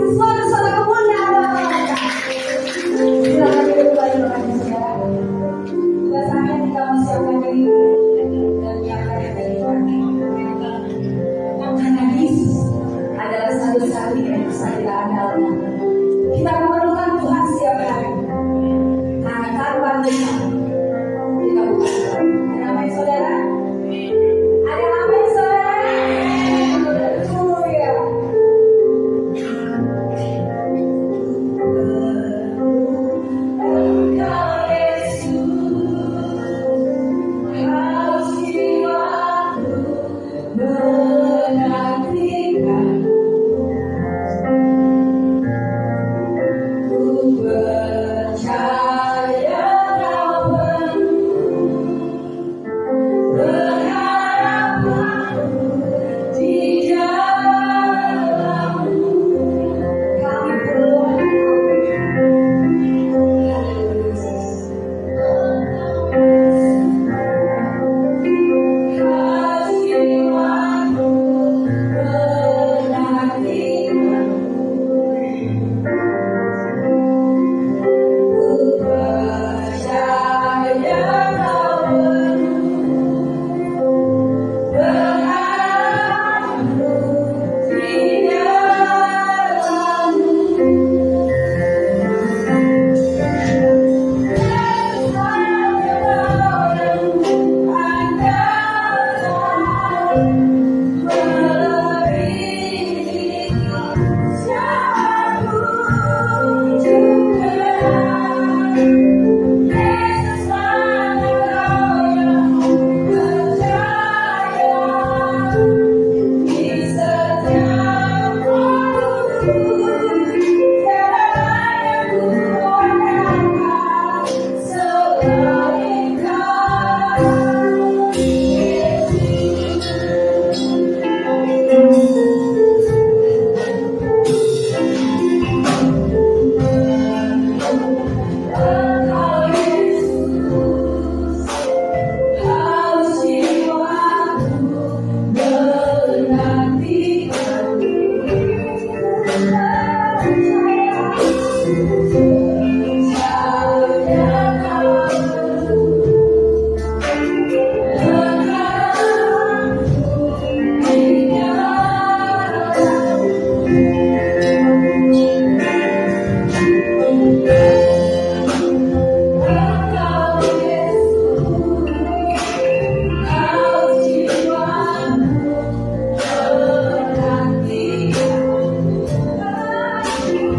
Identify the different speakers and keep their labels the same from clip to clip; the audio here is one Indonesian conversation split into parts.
Speaker 1: suatu kemuliaan Bapa. Silakan duduk kembali Bapak Ibu Saudara. Sudah saatnya kita mempersiapkan diri dan menyiapkan dari pagi. Karena Yesus adalah satu-satunya yang bisa kita andalkan. Kita memerlukan Tuhan setiap hari. Karena tanpa Tuhan kita bukan Tuhan. Ada apa ya saudara? Ada apa ya saudara? Haleluya. Engkau Yesus, Kau jiwaku menantikan. Ku percaya Kau berharapanku di dalam-Mu. Kami berdoa.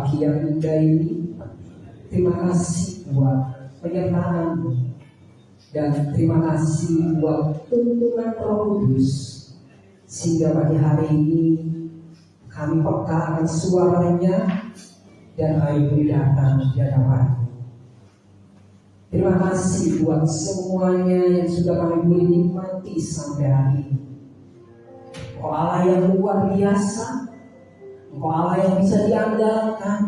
Speaker 2: pagi yang indah ini. Terima kasih buat penyertaan-Mu, dan terima kasih buat tuntunan Roh Kudus, sehingga pada hari ini kami peka akan suaranya dan kami boleh datang di hadapan-Mu. Terima kasih buat semuanya yang sudah kami boleh nikmati sampai hari ini. Engkau Allah yang luar biasa, Engkau Allah yang bisa diandalkan,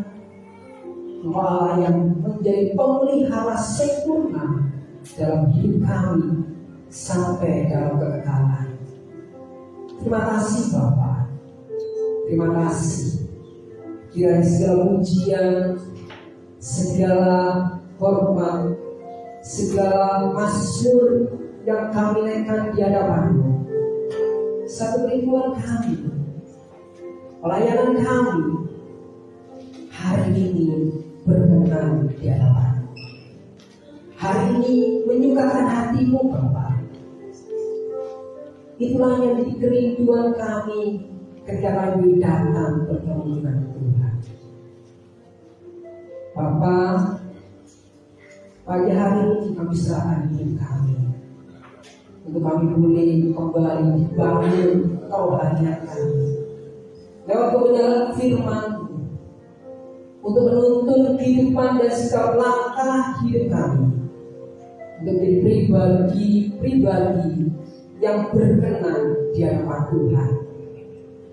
Speaker 2: Engkau Allah yang menjadi pemelihara sempurna dalam hidup kami sampai dalam kekekalan. Terima kasih Bapa, terima kasih. Kiranya segala pujian, segala hormat, segala mazmur yang kami naikkan di hadapan-Mu, satu rinduan kami, pelayanan kami hari ini berkenan di hadapan-Mu. Hari ini menyukakan hati-Mu Bapa. Itulah yang jadi kerinduan kami ketika kami datang bertemu dengan Tuhan. Bapa, pagi hari ini kami serahkan hidup kami, untuk kami boleh kembali dibangun rohanian kami lewat kebenaran firman-Mu, untuk menuntun kehidupan dan setiap langkah hidup kami, untuk menjadi pribadi yang berkenan di hadapan Tuhan,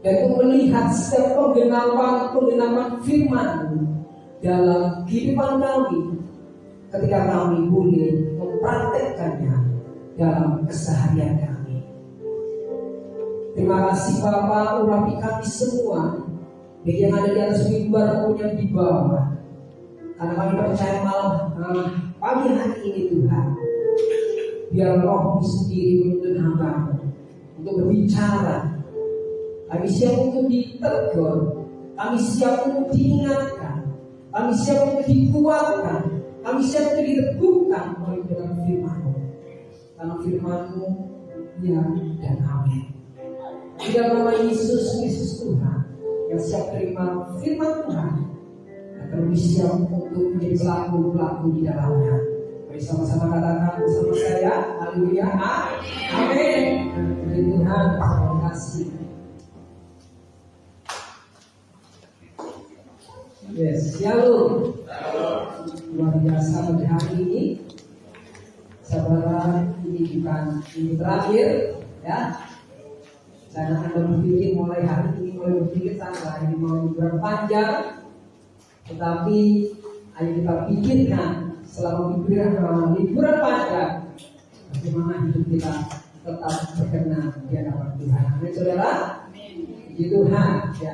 Speaker 2: dan untuk melihat setiap penggenapan firman-Mu dalam kehidupan kami, ketika kami boleh mempraktekkannya dalam keseharian kami. Terima kasih Bapa, urapi kami semua, baik yang ada di atas mimbar maupun yang di bawah, karena kami percaya pagi hari ini Tuhan, biar Roh-Mu sendiri menuntun hamba-Mu untuk berbicara. Kami siap untuk ditegur, kami siap untuk diingatkan, kami siap untuk dikuatkan, kami siap untuk diteguhkan oleh dalam firman-Mu. Karena firman-Mu ya dan amin. Di dalam nama Yesus Kristus Tuhan, yang siap terima firman Tuhan akan lebih siap untuk menjadi pelaku-pelaku di dalamnya. Mari sama-sama katakan bersama saya, haleluya, amin. Puji Tuhan, terima kasih. Yes, shalom. Luar biasa pada hari ini. Saudara, ini bukan ini terakhir, ya. Jangan Anda berpikir mulai hari ini sampai ini mau liburan panjang, tetapi ayo kita pikirkan selama liburan panjang, bagaimana hidup kita tetap berkenan di hadapan Tuhan. Amin, saudara. Puji Tuhan, ya.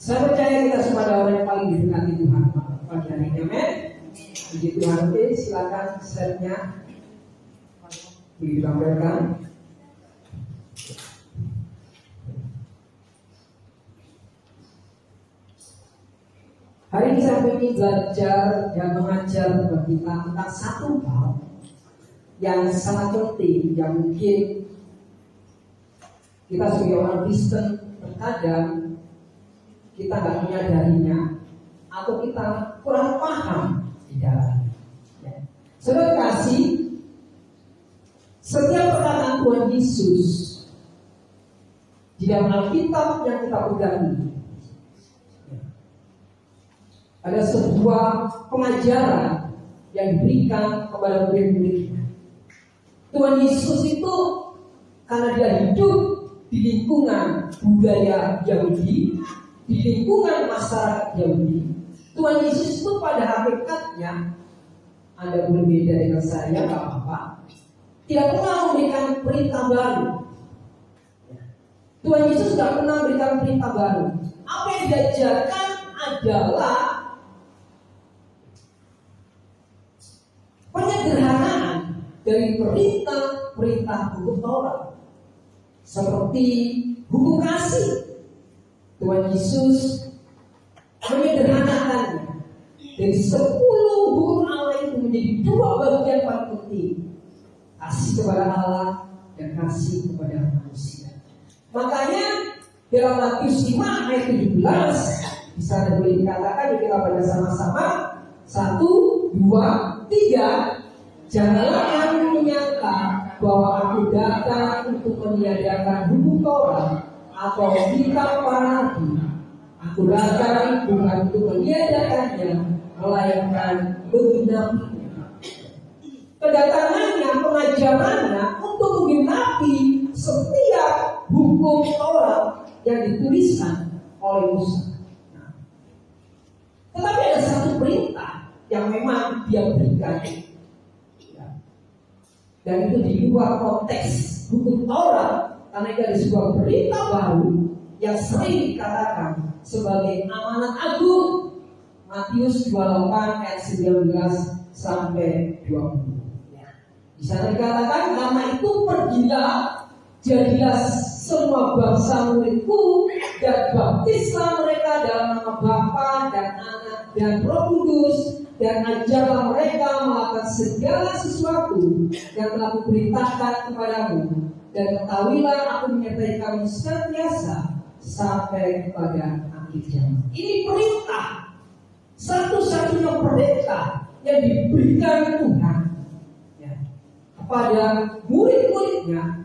Speaker 2: Saya percaya kita semua ada orang yang paling didekati Tuhan pada hari ini. Amin. Puji Tuhan. Oke, silakan slide-nya ditampilkan. Hari ini saya ingin belajar dan mengajar kepada kita tentang satu hal yang sangat penting, yang mungkin kita sebagai orang Kristen terkadang kita nggak menyadarinya atau kita kurang paham di dalamnya. Ya. Saudara kasih, setiap perkataan Tuhan Yesus di dalam Alkitab yang kita pegang ini, ada sebuah pengajaran yang diberikan kepada murid-muridnya. Tuhan Yesus itu karena dia hidup di lingkungan budaya Yahudi, di lingkungan masyarakat Yahudi, Tuhan Yesus itu pada hakikatnya, Anda boleh beda dengan saya, gak apa-apa, tidak pernah memberikan perintah baru. Tuhan Yesus tidak pernah memberikan perintah baru. Apa yang diajarkan adalah penyederhanaan dari perintah-perintah hukum Taurat, seperti hukum kasih. Tuhan Yesus menyederhanakannya dari 10 hukum Allah itu menjadi 2 bagian paling penting: kasih kepada Allah dan kasih kepada manusia. Makanya Dalam Matius 5 ayat 17, di sana boleh dikatakan, kita baca sama-sama. 1, 2, 3. Janganlah kamu menyangka bahwa aku datang untuk meniadakan hukum Taurat atau kitab para nabi. Aku datang bukan untuk meniadakannya, melainkan menggenapinya. Kedatangannya, pengajarannya untuk menggenapi setiap hukum Taurat yang dituliskan oleh Musa. Tetapi ada satu perintah yang memang dia berikan, dan itu di luar konteks hukum Taurat, karena itu ada sebuah perintah baru yang sering dikatakan sebagai amanat agung. Matius 28 ayat 19 sampai 20. Di sana dikatakan, karena itu pergilah, jadilah semua bangsa muridku, dan baptislah mereka dalam nama Bapa dan Anak dan Roh Kudus, dan ajarlah mereka melakukan segala sesuatu yang telah kuperintahkan kepadamu, dan ketahuilah aku menyertai kamu senantiasa sampai kepada akhir zaman. Ini perintah, satu-satunya perintah yang diberikan Tuhan kepada murid-muridnya.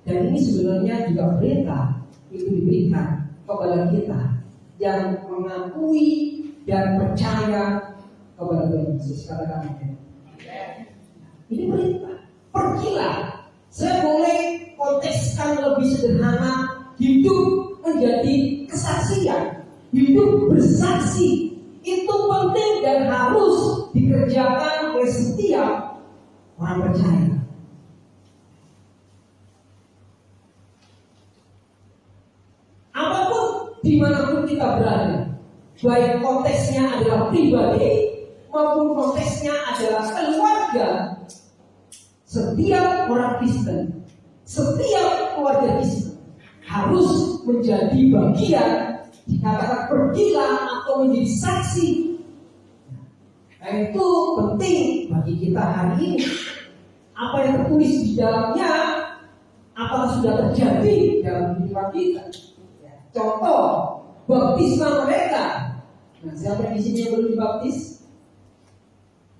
Speaker 2: Dan ini sebenarnya juga perintah itu diberikan kepada kita yang mengakui dan percaya kepada Tuhan Yesus. Katakan amin. Ini perintah. Pergilah. Saya boleh kontekskan lebih sederhana. Hidup menjadi kesaksian. Hidup bersaksi. Itu penting dan harus dikerjakan oleh setiap orang percaya. Dimanapun kita berada, baik konteksnya adalah pribadi maupun konteksnya adalah keluarga, setiap orang Kristen, setiap keluarga Kristen harus menjadi bagian, dikatakan pergilah atau menjadi saksi. Nah, itu penting bagi kita hari ini. Apa yang tertulis di dalamnya, apakah sudah terjadi dalam kehidupan kita? Contoh, baptislah mereka. Nah, siapa di sini yang belum dibaptis?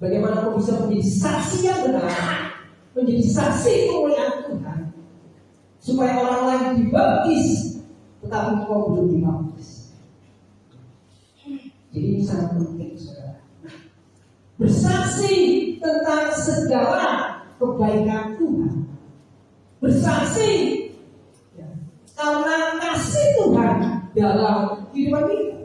Speaker 2: Bagaimana kau bisa menjadi saksi yang benar, menjadi saksi kemuliaan Tuhan, supaya orang lain dibaptis, tetapi kau belum dibaptis? Jadi ini sangat penting, saudara. Bersaksi tentang segala kebaikan Tuhan, bersaksi karena kasih Tuhan dalam kehidupan kita.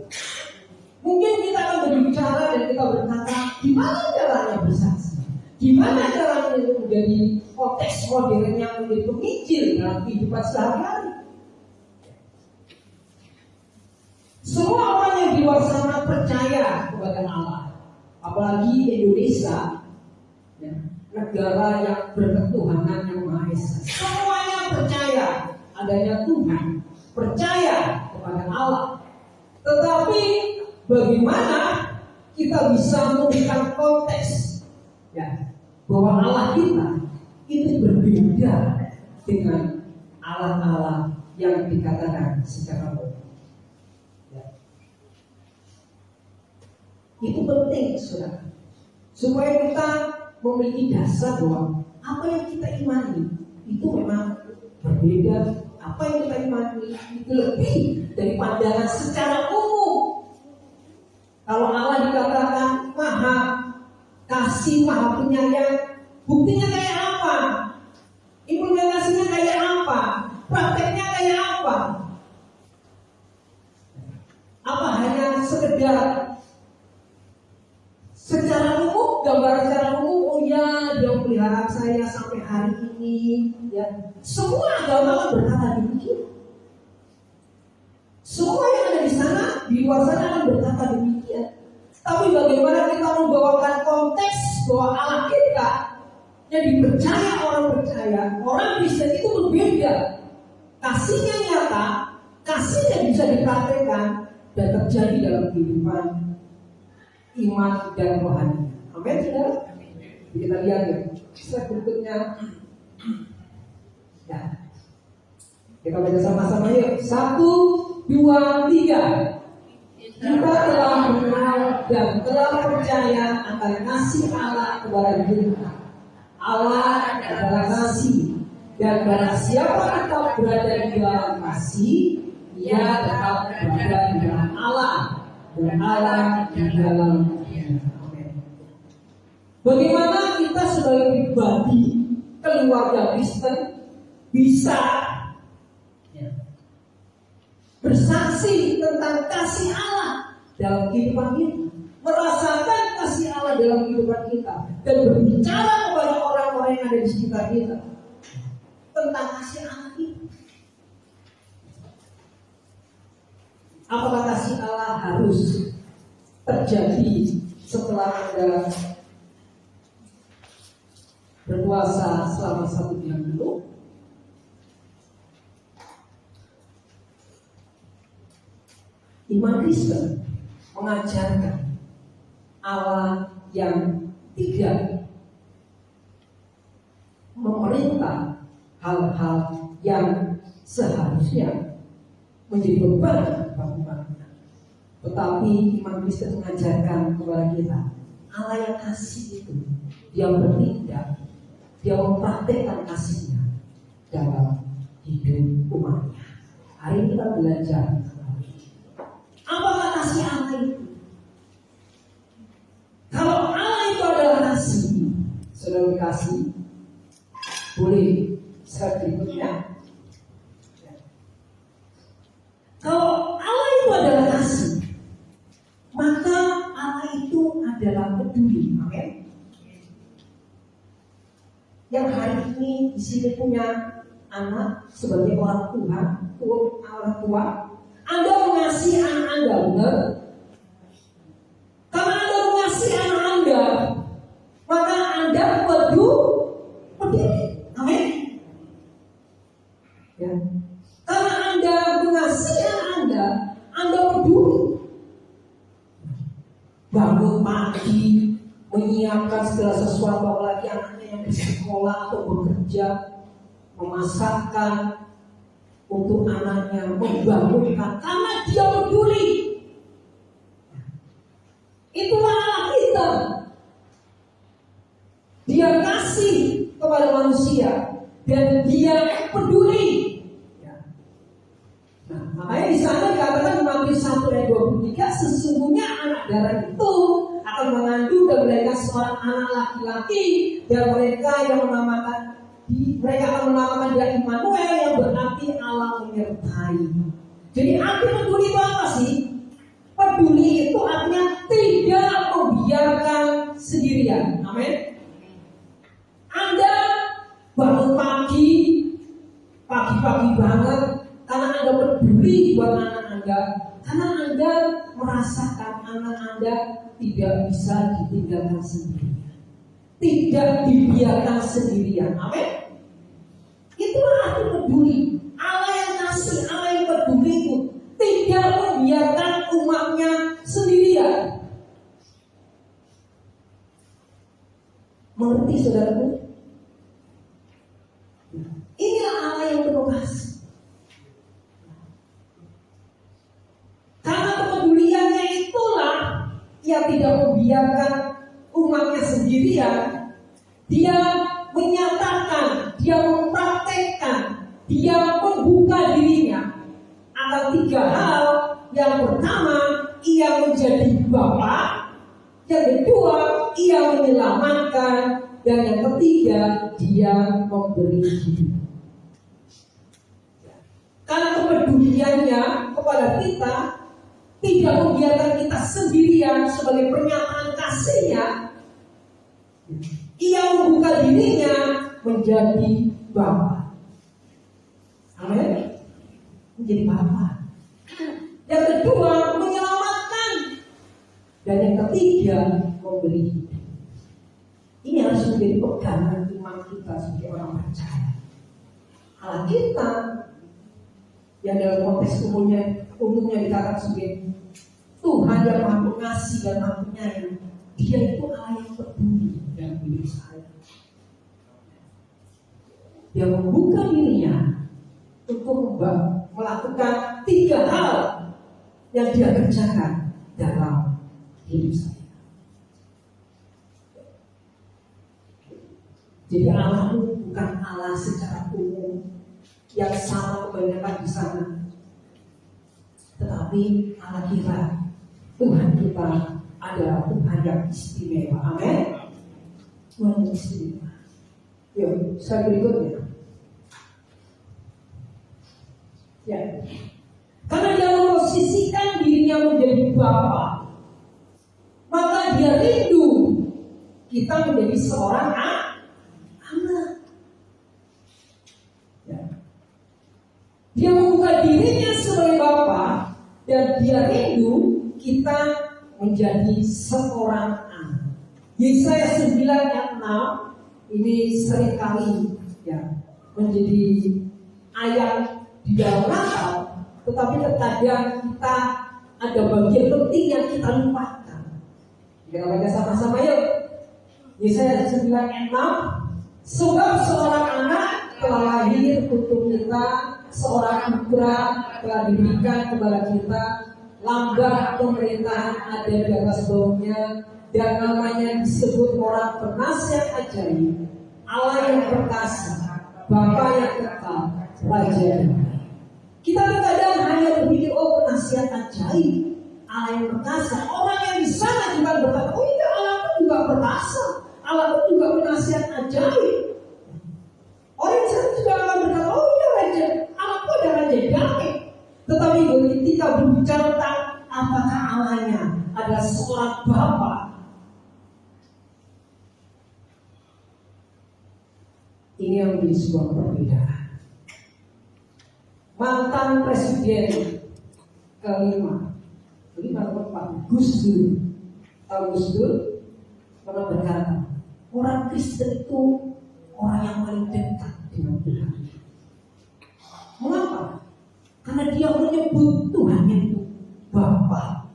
Speaker 2: Mungkin kita akan berbicara dan kita berkata, gimana caranya bersaksi? Gimana caranya menjadi konteks modern yang menjadi penginjil dalam kehidupan sehari-hari? Semua orang yang di luar sana percaya kepada Allah, apalagi Indonesia, negara yang berketuhanan yang Maha Esa. Semuanya percaya adanya Tuhan, percaya kepada Allah. Tetapi bagaimana kita bisa memberikan konteks bahwa Allah kita itu berbeda dengan Allah-Allah yang dikatakan secara umum. Itu penting, saudara, supaya kita memiliki dasar bahwa apa yang kita imani itu memang berbeda. Apa yang kita imani itu lebih dari pandangan secara umum. Kalau Allah dikatakan Maha Kasih, Maha Penyayang, buktinya kayak apa? Implementasinya kayak apa? Prakteknya kayak apa? Apa hanya sekedar secara umum, gambaran secara umum? Oh ya, dia melihara saya sampai hari ini, ya. Semua agama berkata demikian. Semua yang ada di sana, di luar sana akan berkata demikian. Tapi bagaimana kita membawakan konteks bahwa Allah kita yang dipercaya orang percaya, orang Kristen itu berbeda. Kasihnya nyata, kasihnya bisa dipraktekkan dan terjadi dalam kehidupan iman dan rohani. Amin, saudara. Kita lihat ya, slide berikutnya. Ya. Kita baca sama-sama yuk. 1, 2, 3. Kita telah mengenal dan telah percaya akan kasih Allah kepada kita. Allah adalah kasih, dan barang siapa tetap berada di dalam kasih, ia tetap berada di dalam Allah, dan Allah di dalam dia. Amin. Bagaimana kita sebagai pribadi keluarga Kristen bisa bersaksi tentang kasih Allah dalam kehidupan kita, merasakan kasih Allah dalam kehidupan kita, dan berbicara kepada orang-orang yang ada di sekitar kita tentang kasih Allah itu. Apakah kasih Allah harus terjadi setelah Anda berpuasa selama 1 bulan dulu? Iman Kristen mengajarkan Allah yang tidak memerintah hal-hal yang seharusnya menjadi beban bagi umatnya. Tetapi iman Kristen mengajarkan kepada kita Allah yang kasih itu, dia bertindak, dia mempraktekkan kasihnya dalam hidup umatnya. Hari ini kita belajar apakah kasih Allah itu. Kalau Allah itu adalah kasih, saudara kasih, boleh slide berikutnya. Kalau Allah itu adalah kasih, maka Allah itu adalah peduli. Amin. Yang hari ini di sini punya anak sebagai orang tua, Anda mengasihi anak Anda, benar? Karena Anda mengasihi anak Anda, maka Anda peduli. Amin. Ya. Karena Anda mengasihi anak Anda peduli. Bangun pagi, menyiapkan segala sesuatu, apalagi anaknya yang bersekolah atau bekerja, memasakkan untuk anaknya, membangunkan, karena dia peduli. Itulah Allah kita. Dia kasih kepada manusia dan dia peduli. Nah, makanya di sana dikatakan di Matius 1 ayat 23, sesungguhnya anak darah itu akan mengandung dan melahirkan seorang anak laki-laki, dan mereka akan menamakan dia Immanuel, yang berarti Allah menyertai. Jadi arti peduli itu apa sih? Peduli itu artinya tidak membiarkan sendirian. Amin. Anda bangun pagi banget, karena Anda peduli buat anak Anda, karena Anda merasakan anak Anda tidak bisa ditinggalkan sendirian, tidak dibiarkan sendirian. Amin. Itulah arti peduli. Allah yang kasih, Allah yang peduli itu tidak membiarkan umatnya sendirian. Mengerti saudaraku? Inilah Allah yang penuh kasih. Karena kepeduliannya itulah ia tidak membiarkan umatnya sendirian. Dia menyatakan, dia mempraktekkan, dia membuka dirinya akan 3 hal. Yang pertama, ia menjadi Bapa. Yang kedua, ia menyelamatkan. Dan yang ketiga, dia memberi hidup. Karena kepeduliannya kepada kita tidak membiarkan kita sendirian, sebagai pernyataan kasihnya, ia membuka dirinya menjadi Bapa. Amin. Menjadi Bapa. Yang kedua, menyelamatkan. Dan yang ketiga, memberi hidup. Ini harus menjadi pegangan iman kita sebagai orang percaya. Allah kita yang dalam konteks umumnya dikatakan sebagai Tuhan yang Maha Pengasih dan Maha Penyayang, Dia itu Allah yang peduli dalam hidup saya. Dia membuka dirinya untuk melakukan 3 hal yang dia kerjakan dalam hidup saya. Jadi Allah itu bukan Allah secara umum yang sama kebanyakan di sana, tetapi Allah kita, Tuhan kita adalah Tuhan yang istimewa. Amin. Tuhan yang istimewa. Yuk, slide berikutnya. Ya. Karena dia memposisikan dirinya menjadi Bapa, maka dia rindu kita menjadi seorang anak. Ya. Dia membuka dirinya sebagai Bapa dan dia rindu kita menjadi seorang anak. Yesaya 9 ayat 6 ini seringkali ya menjadi ayat di dalam Natal, tetapi terkadang kita ada bagian penting yang kita lupakan. Kita baca sama-sama yuk. Yesaya 9 ayat 6. Sebab seorang anak telah lahir untuk kita, seorang putra telah diberikan kepada kita, lambang pemerintahan ada di atas baunya, dan namanya disebut orang penasihat ajaib, Allah yang perkasa, Bapa yang kekal, Raja yang baik. Kita terkadang hanya berpikir, oh penasihat ajaib, Allah yang perkasa. Orang yang di sana juga berkata, oh iya Allah itu juga perkasa, Allah itu juga penasihat ajaib. Orang di sana juga akan berkata, oh iya Raja, Allah itu adalah Raja damai. Tetapi ketika berbicara tentang apakah Allahnya adalah seorang Bapa, ini yang menjadi sebuah perbedaan. Mantan presiden kelima atau keempat, Gus Dur pernah berkata, orang Kristen itu orang yang paling dekat dengan Tuhan. Mengapa? Karena dia menyebut Tuhan itu Bapa.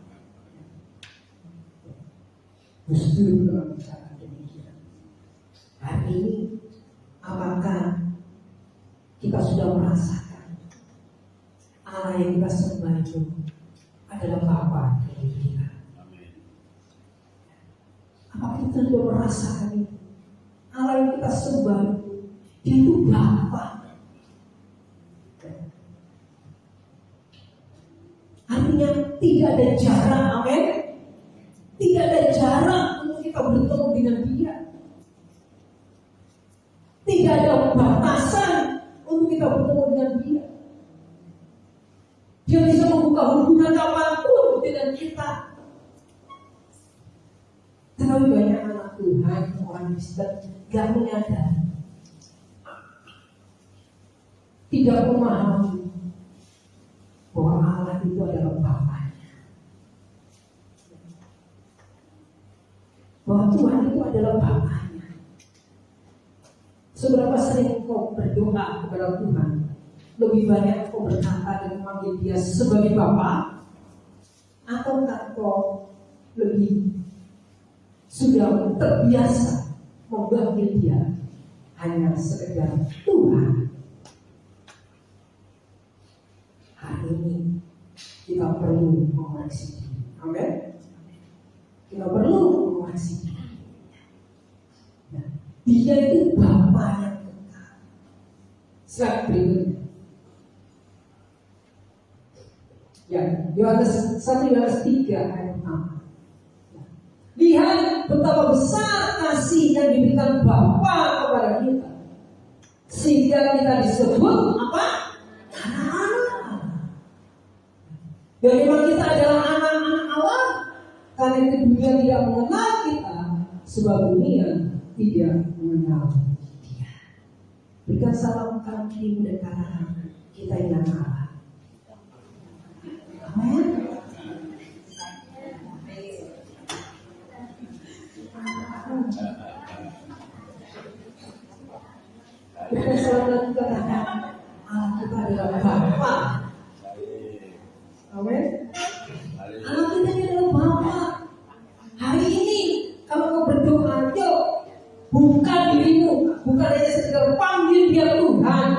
Speaker 2: Gus Dur pernah bicara demikian. Hari ini apakah kita sudah merasakan Allah yang kita sembah itu adalah Bapa dari kita? Apakah kita sudah merasakan itu? Allah yang kita sembah itu, dia itu Bapa. Artinya tidak ada jarak, amin. Tidak ada jarak untuk kita bertemu dengan dia. Tidak ada batasan untuk kita bertemu dengan dia. Dia bisa membuka hubungan apapun dengan kita. Terlalu banyak anak Tuhan, orang Kristen gak menyadari, tidak memahami bahwa Allah itu adalah Bapanya, bahwa Tuhan itu adalah Bapanya. Seberapa sering kau berdoa kepada Tuhan, lebih banyak kau berkata dan memanggil dia sebagai Bapa, atau kau lebih sudah terbiasa memanggil dia hanya sekedar Tuhan? Hari ini kita perlu mengoreksi diri. Amin. Kita perlu mengoreksi diri. Nah, dia itu Bapa yang kekal. Slide berikutnya. Ya, Yohanes 1 Yohanes 3 ayat 6. Lihat betapa besar kasih yang diberikan Bapa kepada kita, sehingga kita disebut apa? Anak-anak. Dan memang kita adalah anak-anak Allah, karena itu dunia tidak mengenal kita, sebab dunia tidak mengenal dia. Berikan salam kanan kirimu dan kanan kita yang Allah. Amin. Kita selalu katakan Allah kita adalah Bapa. Amin. Allah kita adalah Bapa. Hari ini kalau kau berdoa, yuk buka dirimu, bukan hanya sekedar panggil dia Tuhan,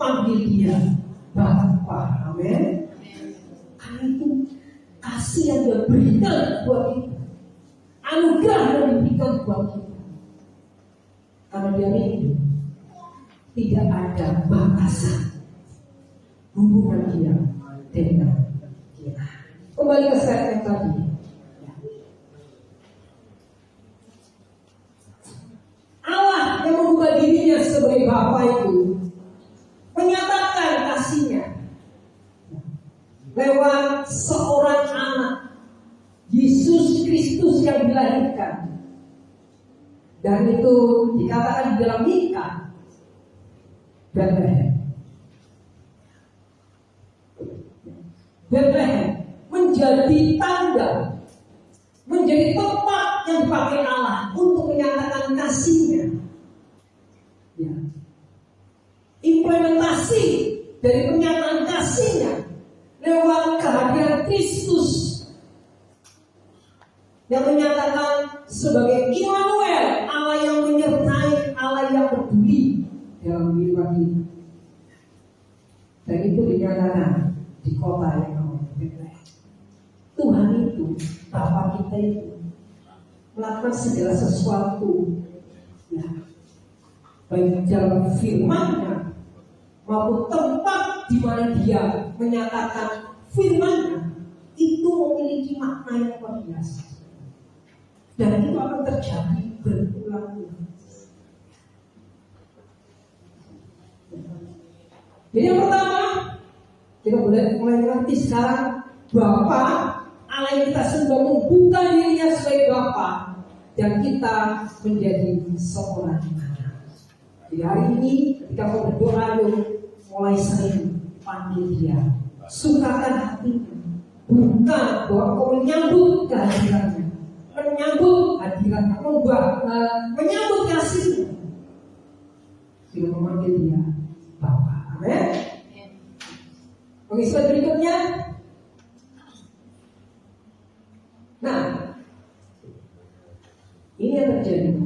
Speaker 2: panggil dia Bapa. Amin. Karena itu kasih yang dia berikan buat kita, anugerah yang diberikan buat kita. Karena dia rindu, tidak ada batasan hubungan dia dengan kita. Kembali ke slide yang tadi. Allah yang membuka dirinya sebagai Bapa itu menyatakan kasihnya lewat seorang anak, Yesus Kristus yang dilahirkan. Dan itu dikatakan di dalam Mika, Bethlehem menjadi tanda, menjadi tempat yang dipakai Allah untuk menyatakan kasihnya. Ya. Implementasi dari pernyataan kasihnya lewat kehadiran Kristus yang menyatakan sebagai Immanuel, Allah yang menyertai, Allah yang peduli dalam kehidupan kita. Dan itu dinyatakan di kota yang namanya Bethlehem. Tuhan itu, Bapa kita itu melakukan segala sesuatu, ya, baik dalam firman-Nya maupun tempat di mana Dia menyatakan firman-Nya itu memiliki makna yang luar biasa. Dan itu akan terjadi berulang-ulang. Jadi yang pertama, kita boleh mulai mengerti sekarang Bapa Allah yang kita sembah membuka dirinya sebagai Bapa, dan kita menjadi seorang anak. Jadi hari ini ketika kau berdoa, mulai sering panggil Dia, sukakan hatinya, bukan bahwa kau menyambut kehadirannya, menyambut hadirannya, menyambut kasihnya, dengan memanggil Dia Bapa. Amin. Oke, slide berikutnya. Nah, ini yang terjadi.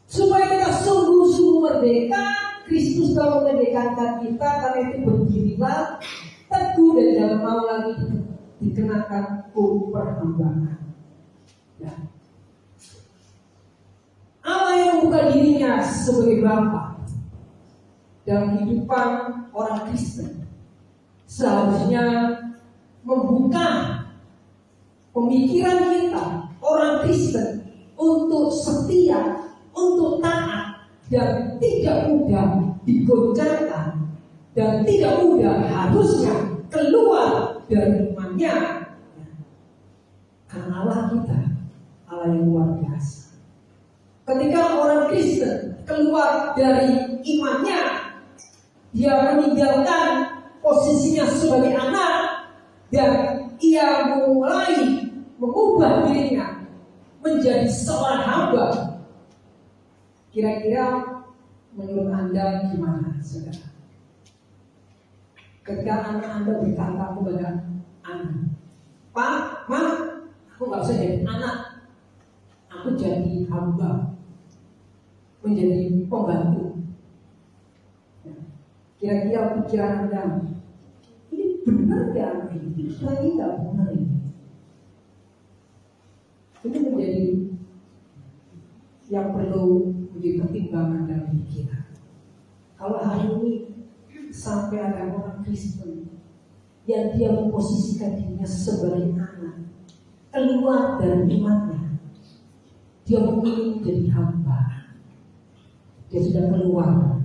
Speaker 2: Supaya kita sungguh-sungguh merdeka, Kristus telah memerdekakan kita. Karena itu berdirilah teguh dan jangan mau lagi dikenakan hukum perhambaan. Ya. Allah yang membuka dirinya sebagai Bapa dalam kehidupan orang Kristen seharusnya membuka pemikiran kita orang Kristen untuk setia, untuk taat, dan tidak mudah digoncangkan, dan tidak mudah harusnya keluar dari imannya. Karena Allah kita, Allah yang luar biasa. Ketika orang Kristen keluar dari imannya, dia meninggalkan posisinya sebagai anak, dan ia mulai mengubah dirinya menjadi seorang hamba. Kira-kira menurut Anda gimana, saudara? Ketika anak Anda berkata kepada Anda, Pak, Ma, aku gak usah jadi anak, aku jadi hamba, menjadi pembantu. Kira-kira pikiran Anda, ini benar ya? Pikiran ini gak benar ini. Ini menjadi yang perlu menjadi pertimbangan dalam pikiran. Kalau hari ini sampai ada orang Kristen yang dia memposisikan dirinya sebagai anak, keluar dari imannya, dia memilih menjadi hamba, dia sudah keluar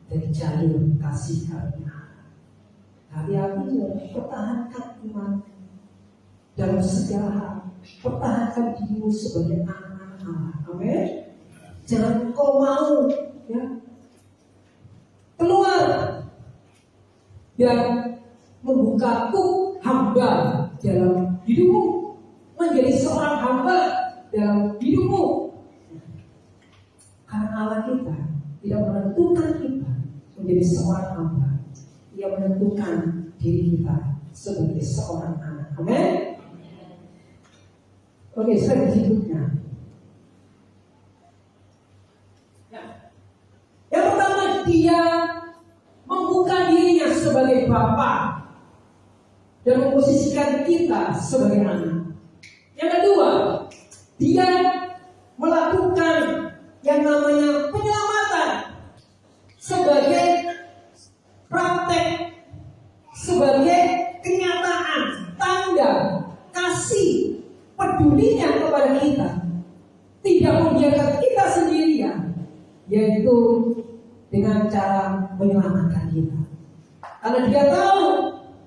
Speaker 2: dari jalur kasih karunia. Hari-hari pertahankan iman dalam segala hal. Pertahankan dirimu sebagai anak Allah. Amin. Jangan kau mau ya keluar dan membuka kuk hamba dalam hidupmu, menjadi seorang hamba dalam hidupmu. Karena Allah kita tidak menentukan kita menjadi seorang hamba, Dia menentukan diri kita sebagai seorang anak. Amin. Oke, slide berikutnya. Yang pertama, Dia dia membuka dirinya sebagai Bapa dan memposisikan kita sebagai anak. Yang kedua, dia melakukan yang namanya penyelamatan sebagai praktek, sebagai kenyataan, tanda kasih pedulinya kepada kita, tidak membiarkan kita sendirian, yaitu dengan cara menyelamatkan kita. Karena dia tahu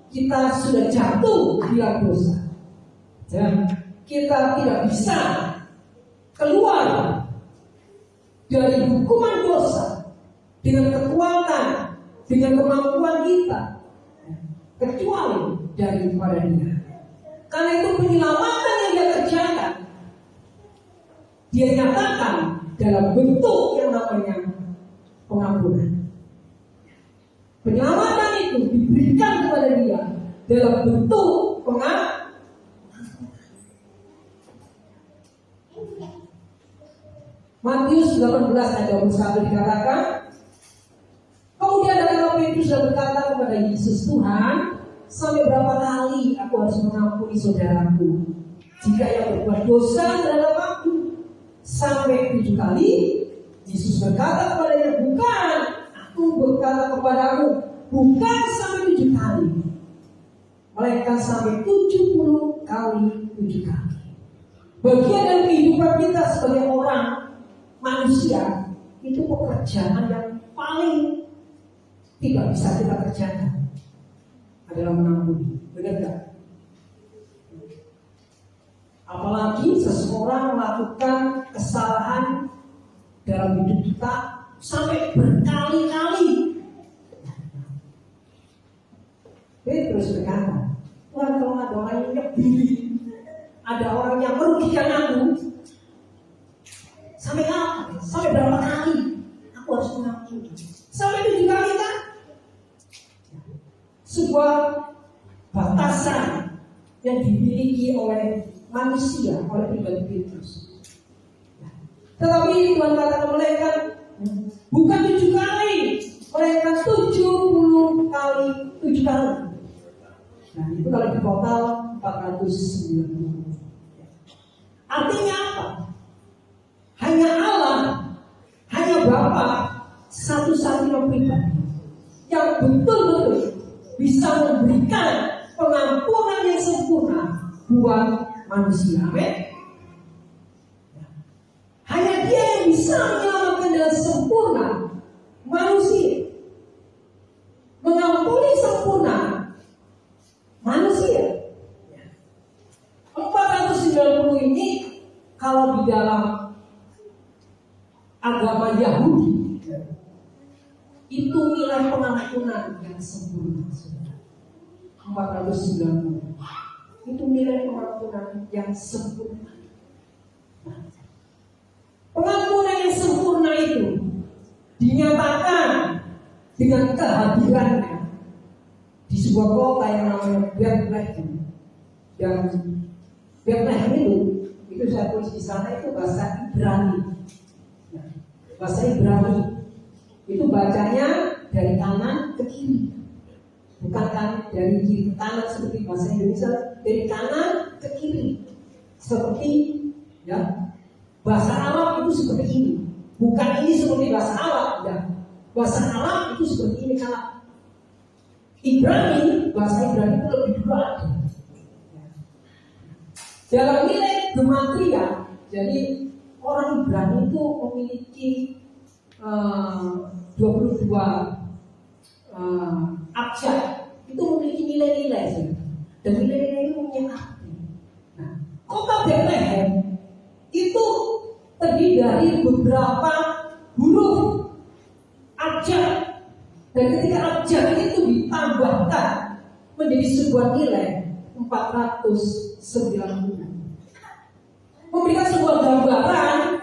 Speaker 2: kita sudah jatuh di dalam dosa dan kita tidak bisa keluar dari hukuman dosa dengan kekuatan, dengan kemampuan kita, kecuali daripada Dia. Karena itu penyelamatan yang Dia kerjakan, Dia nyatakan dalam bentuk yang namanya pengampunan. Penyelamatan itu diberikan kepada Dia dalam bentuk pengampunan. Matius 18 ayat 21 dikatakan, kemudian datang Petrus dan berkata kepada Yesus, Tuhan, sampai berapa kali aku harus mengampuni saudaraku jika ia berbuat dosa terhadap aku? Sampai 7 kali? Yesus berkata kepadanya, bukan, aku berkata kepadamu, bukan sampai 7 kali, melainkan sampai 70 kali 7 kali. Bagian dari kehidupan kita sebagai orang manusia itu pekerjaan yang paling tidak bisa kita kerjakan adalah mengampuni. Benar tidak? Apalagi seseorang melakukan kesalahan dalam hidup kita sampai berkali-kali. Petrus berkata, Tuhan, kalau ada orang yang nyebili, ada orang yang merugikan aku, sampai kapan? Sampai berapa kali aku harus mengampuni? Sampai 7 kali kan? Sebuah batasan yang dimiliki oleh manusia, oleh pribadi Petrus. Tetapi Tuhan katakan melainkan bukan 7 kali, melainkan 70 kali 7 kali. Nah itu kalau di total 490. Artinya apa? Hanya Allah, hanya Bapa satu-satunya pribadi yang betul-betul bisa memberikan pengampunan yang sempurna buat manusia. Amin. Hanya Dia yang bisa menyelamatkan dengan sempurna manusia, mengampuni sempurna manusia. 490 ini kalau di dalam agama Yahudi itu nilai pengampunan yang sempurna. 490 itu nilai pengampunan yang sempurna. Pengampunan yang sempurna itu dinyatakan dengan kehadirannya di sebuah kota yang namanya Bethlehem. Dan Bethlehem itu saya tulis di sana itu bahasa Ibrani. Bahasa Ibrani itu bacanya dari kanan ke kiri, bukan kan dari kiri ke kanan seperti bahasa Indonesia, dari kanan ke kiri seperti ya bahasa Arab itu seperti ini, bukan ini seperti bahasa Arab ya. Bahasa Arab itu seperti ini, kalau Ibrani, bahasa Ibrani itu lebih dulu ada. Dalam nilai gematria, jadi orang Ibrani itu memiliki 22 abjad, itu memiliki nilai-nilai, dan nilai-nilai itu punya arti. Nah, kota Bethlehem itu terdiri dari beberapa huruf abjad, dan ketika abjad itu ditambahkan menjadi sebuah nilai 490, memberikan sebuah gambaran,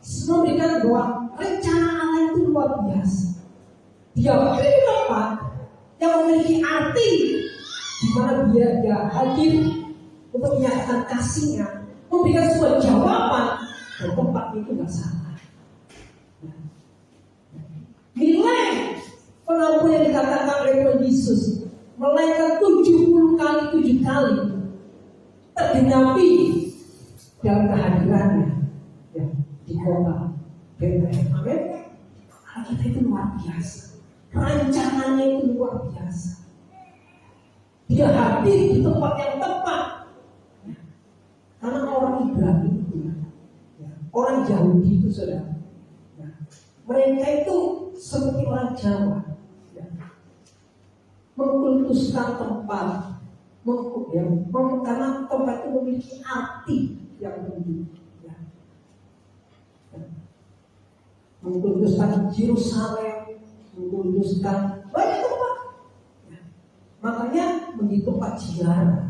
Speaker 2: memberikan bahwa rencana Allah itu luar biasa. Dia beri tempat yang memiliki arti di mana dia hadir untuk menyatakan kasihnya, memberikan sebuah jawaban dan tempat itu nggak salah. Nilai dikatakan oleh Tuhan Yesus, melainkan 70 kali 7 kali tergenapi dalam kehadirannya ya, di kota Betlehem. Amin. Allah kita itu luar biasa, rancangannya itu luar biasa. Dia hadir di tempat yang tepat ya. Karena orang Ibrani itu ya, orang Yahudi itu saudara ya, mereka itu seperti orang Jawa ya, mengkultuskan tempat ya, karena tempat itu memiliki arti yang tinggi ya. Mengkultuskan Yerusalem, mengkultuskan banyak tempat ya. Makanya begitu tempat ziarah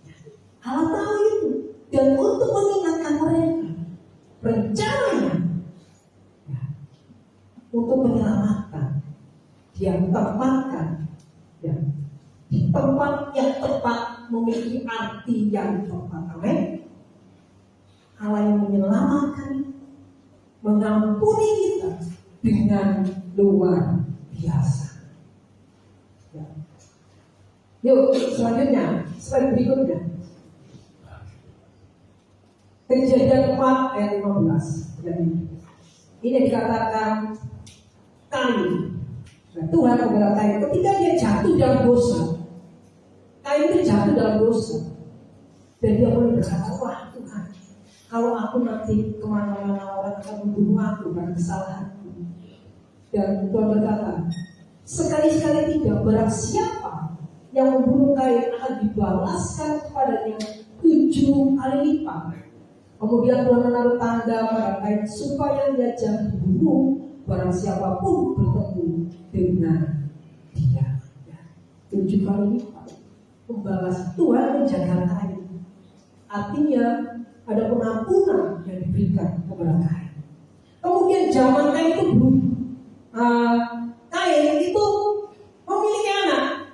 Speaker 2: ya. Allah tahu itu, dan untuk mengingatkan mereka rencananya ya, untuk menyelamatkan, dia tempatkan ya, di tempat yang tepat, memiliki arti yang tepat. Amin. Allah yang menyelamatkan, mengampuni kita dengan luar biasa ya. Yuk selanjutnya, slide berikutnya, Kejadian 4 ayat 15. Ini dikatakan Kain. Nah, Tuhan membela Kain ketika dia jatuh dalam dosa. Kain itu jatuh dalam dosa, dan dia mulai berkata, wah Tuhan, kalau aku nanti kemana-mana orang akan membunuh aku karena kesalahanku. Dan Tuhan berkata, sekali-sekali tidak, barang siapa yang membunuh Kain akan dibalaskan kepadanya 7 kali lipat. Kemudian Tuhan menaruh tanda pada Kain supaya dia jangan dibunuh barang siapapun bertemu dengan dia. 7 kali lipat membalas Tuhan menjaga Kain. Artinya ada penampunan yang diberikan kepada Kain. Kemudian zaman Kain itu Kain itu memiliki anak,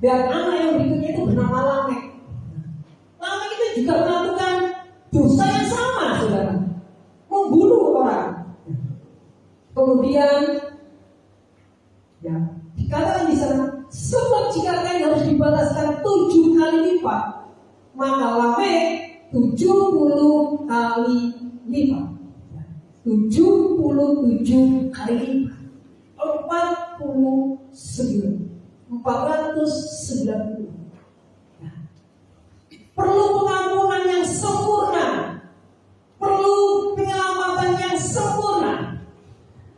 Speaker 2: dan anak yang berikutnya itu bernama Lamek. Lamek itu juga melakukan dosa yang sama, saudara, membunuh orang. Kemudian ya dikatakan di sana, sebab jika Kain harus dibalaskan 7 kali lipat, maka Lamek 70 kali lipat. 77 kali lipat. 490. Nah, perlu pengampunan yang sempurna, perlu penyelamatan yang sempurna,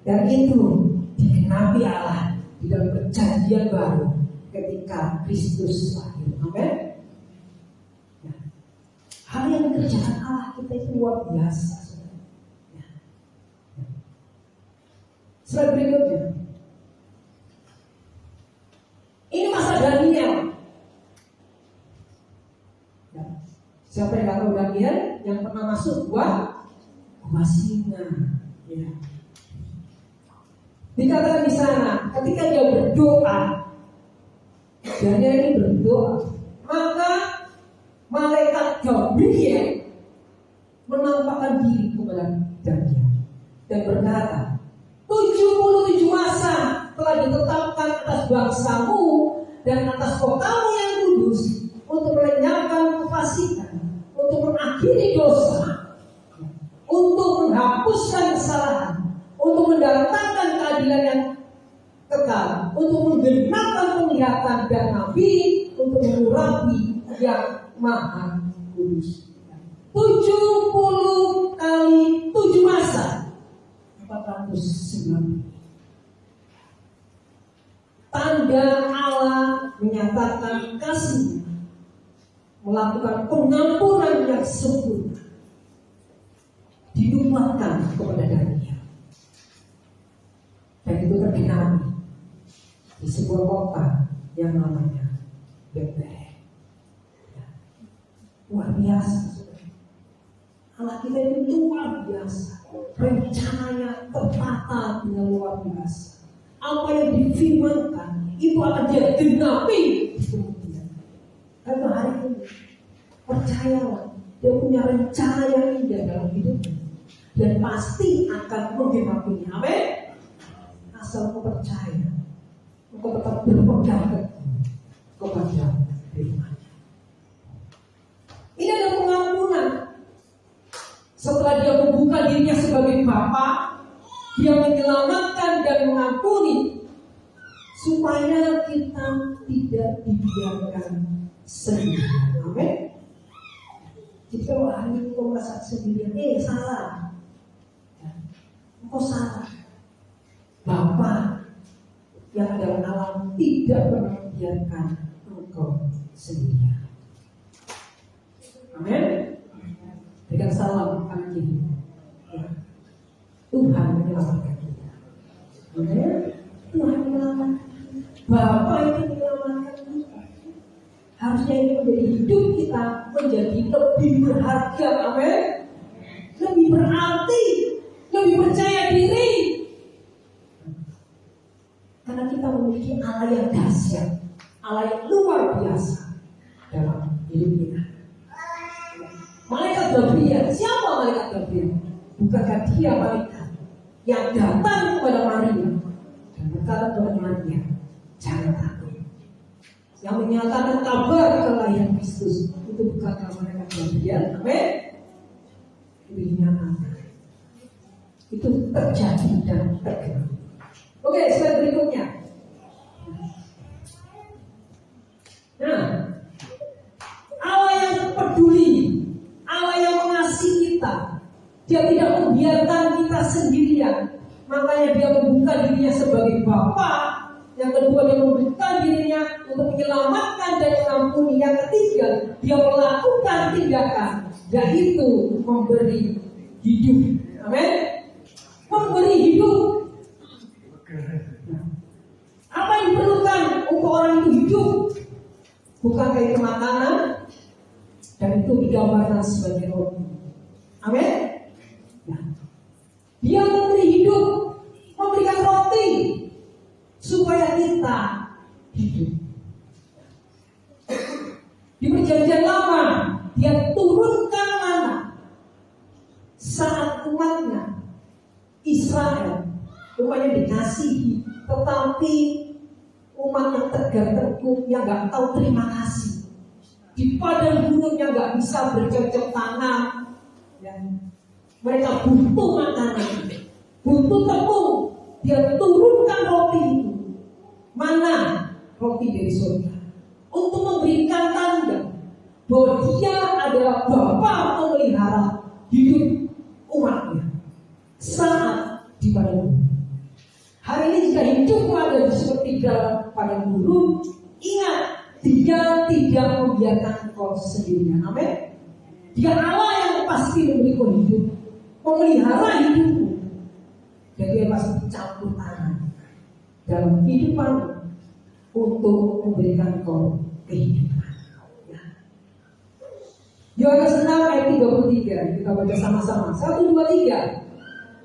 Speaker 2: dan itu dikenapi Allah di dalam perjanjian baru ketika Kristus lahir. Amin. Nah, hal yang dikerjakan Allah kita itu luar biasa. Slide berikutnya. Ini masa Daniel. Ya. Siapa yang tahu Daniel yang pernah masuk gua singa? Ya. Dikatakan di sana, ketika dia berdoa, Daniel ini berdoa, maka malaikat Gabriel menampakkan diri kepada Daniel dan berkata, 77 masa telah ditetapkan atas bangsamu dan atas kotamu yang kudus untuk melenyapkan kefasikan, untuk mengakhiri dosa, untuk menghapuskan kesalahan, untuk mendatangkan keadilan yang kekal, untuk menggenapkan penglihatan dan nabi, untuk mengurapi yang maha kudus. 70 kali 7 masa, 490. Tanda Allah menyatakan kasih, melakukan pengampunan yang sempurna, dinubuatkan kepada Daniel, dan itu tergenapi di sebuah kota yang namanya Betlehem. Luar biasa. Allah kita itu luar biasa. Rencananya tertata dengan luar biasa. Apa yang difirmankan itu akan dia genapi kemudian. Karena hari ini percayalah, dia punya rencana yang indah dalam hidupnya, dan pasti akan menggenapinya. Amin. Asal kau percaya engkau tetap berpegang kepada firman. Ini adalah pengampunan. Setelah dia membuka dirinya sebagai Bapa, dia menyelamatkan dan mengampuni supaya kita tidak dibiarkan sendirian. Amin. Jadi kalau hari ini kau merasa sendirian, salah. Kau salah. Bapa yang ada dalam alam tidak pernah membiarkan engkau sendirian. Amin. Berikan salam kanan kiri. Tuhan menyelamatkan kita. Amin. Tuhan menyelamatkan. Bapa itu menyelamatkan kita. Harusnya ini menjadi hidup kita menjadi lebih berharga. Amin. Lebih berarti, lebih percaya diri. Karena kita memiliki Allah yang dahsyat, Allah yang luar biasa dalam hidup kita. Malaikat Gabriel, siapa malaikat Gabriel? Bukankah dia malaikat yang datang kepada Maria dan berkata kepada Maria, jangan takut. Yang menyatakan kabar kelahiran Kristus itu bukanlah malaikat Gabriel, amin? Itu dinyatakan. Itu terjadi dan tergerak. Oke, slide berikutnya. Nah, Allah yang peduli, Allah yang mengasihi kita, Dia tidak membiarkan kita sendirian. Makanya Dia membuka dirinya sebagai Bapa. Yang kedua, Dia membuka dirinya untuk menyelamatkan dan mengampuni. Yang ketiga, Dia melakukan tindakan, yaitu memberi hidup. Amin. Memberi hidup. Apa yang diperlukan untuk orang itu hidup? Bukankah itu makanan? Dan itu digambarkan sebagai roti. Amin. Nah, Dia memberi hidup, memberikan roti supaya kita hidup. Di perjanjian lama Dia turunkan mana saat umatnya Israel umatnya dikasihi, tetapi umat yang tegar tengkuk, yang gak tahu terima kasih, di padang gurun yang gak bisa bercocok tanam, dan mereka butuh makanan, butuh tepung. Dia turunkan roti itu, mana roti dari surga, untuk memberikan tanda bahwa Dia adalah Bapa pemelihara hidup umatnya saat di padang gurun. Hari ini jika hidupmu ada seperti dalam padang gurun, ingat, Dia tidak membiarkan kau sendirian. Amin. Dia Allah yang pasti memberi kau hidup, memelihara hidupmu, dan Dia pasti campur tangan dalam kehidupan untuk memberikan kau kehidupan. Yohanes 6 ayat 33, kita baca sama-sama. 1, 2, 3.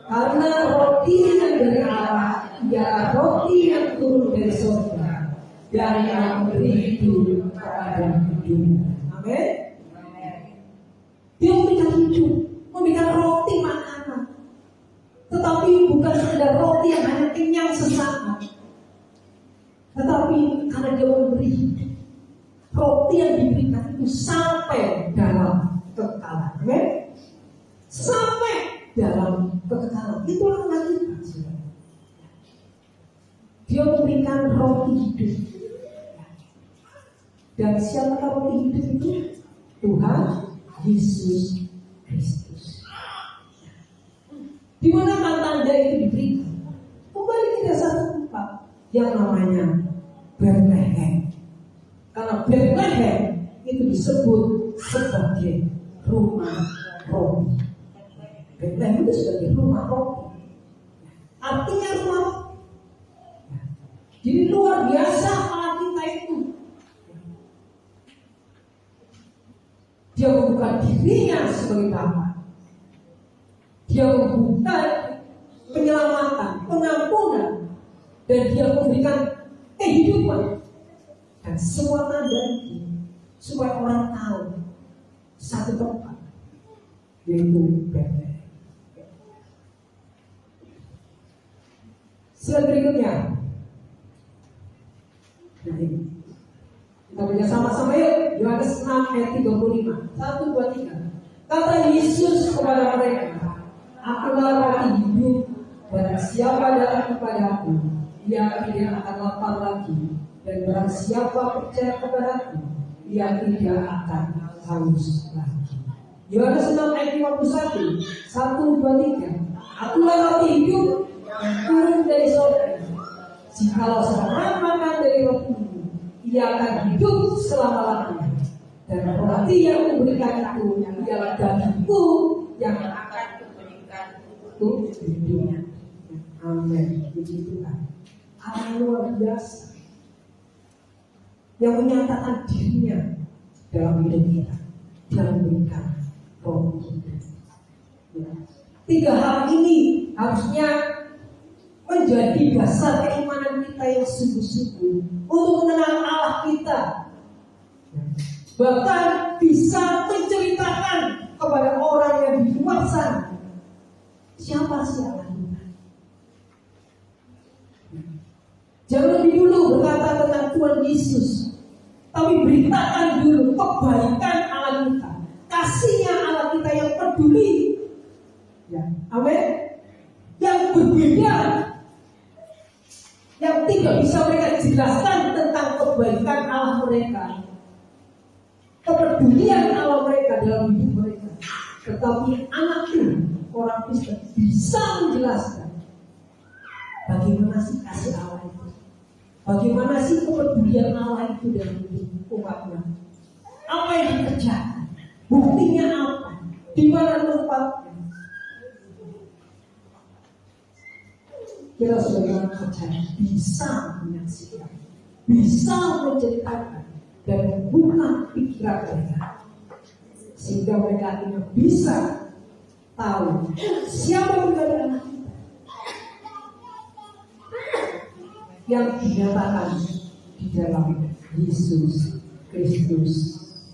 Speaker 2: Karena roti yang dari Allah, ya roti yang turun dari surga, dan yang memberi hidup kepada dunia. Amin. Dia memberikan hidup, memberikan roti makanan. Tetapi bukan sekedar roti yang hanya kenyang sesaat, tetapi karena Dia memberi hidup, roti yang diberikan itu sampai dalam kekekalan. Amin. Sampai dalam kekekalan. Itulah kita. Dia memberikan roti hidup. Dan siapakah roti hidup itu? Tuhan Yesus Kristus. Di mana tanda itu diberikan? Kembali ke satu tempat yang namanya Bethlehem. Karena Bethlehem itu disebut sebagai rumah roti. Bethlehem itu sebagai rumah roti. Artinya rumah roti. Jadi luar biasa Allah kita itu. Dia membuka dirinya sebagai Bapa. Dia membuka penyelamatan, pengampunan, dan Dia memberikan kehidupan. Dan semua tanda itu supaya orang tahu satu tempat, yaitu Bethlehem. Slide berikutnya. Ya sama-sama yuk, Yohanes 6 ayat 35. 1, 2, 3. Kata Yesus kepada mereka, Akulah roti hidup, barang siapa datang kepadaku, ia tidak akan lapar lagi, dan barang siapa percaya kepadaku, ia tidak akan haus lagi. Yohanes 6 ayat 51. 1, 2, 3. Akulah roti hidup yang turun dari surga. Jikalau seorang makan dari roti itu, ia akan hidup selama-lamanya. Dan roti yang memberikan itu ialah dagingku yang akan kuberikan untuk hidupnya. Amin. Puji Tuhan. Allah luar biasa yang menyatakan dirinya dalam hidup kita, dalam memberikan roti hidup. 3 hal ini harusnya menjadi dasar keimanan kita yang sungguh-sungguh untuk mengenal Allah kita. Bahkan bisa menceritakan kepada orang yang di luar sana siapa sih Allah kita. Jangan lebih dulu berkata tentang Tuhan Yesus, tapi beritakan dulu kebaikan Allah kita, kasihnya Allah kita yang peduli. Ya, amin. Yang berbeda, yang tidak bisa mereka jelaskan tentang kebaikan Allah mereka, kepedulian Allah mereka dalam hidup mereka. Tetapi anakku, orang Kristen, bisa menjelaskan bagaimana sih kasih Allah itu, bagaimana sih kepedulian Allah itu dalam hidup umatnya, apa yang dikerjakan, buktinya apa, di mana tempatnya. Kita sudah percaya bisa menyaksikan, bisa menceritakan dan membuka pikiran mereka, sehingga mereka akhirnya bisa tahu siapa pribadi anak kita yang dinyatakan di dalam Yesus Kristus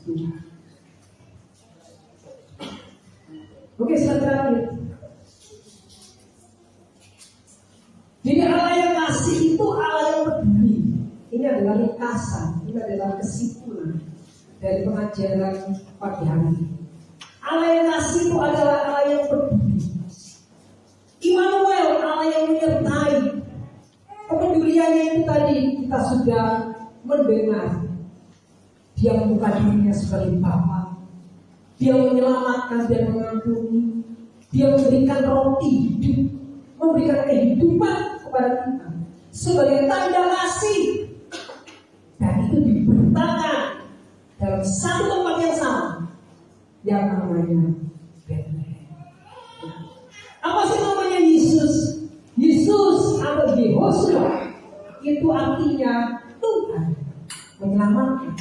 Speaker 2: Tuhan. Oke, selanjutnya. Jadi Allah yang kasih itu Allah yang peduli. Ini adalah ringkasan, ini adalah kesimpulan dari pengajaran pagi hari ini. Allah yang kasih itu adalah Allah yang peduli. Immanuel, Allah yang menyertai. Kepeduliannya itu tadi kita sudah mendengar. Dia membuka dirinya sebagai Bapa. Dia menyelamatkan dan mengampuni. Dia memberikan roti hidup, memberikan kehidupan kepada kita sebagai tanda kasih. Dan itu diberitakan dalam satu tempat yang sama, yang namanya Bethlehem. Apa sih namanya Yesus? Yesus atau Yehoshua itu artinya Tuhan menyelamatkan.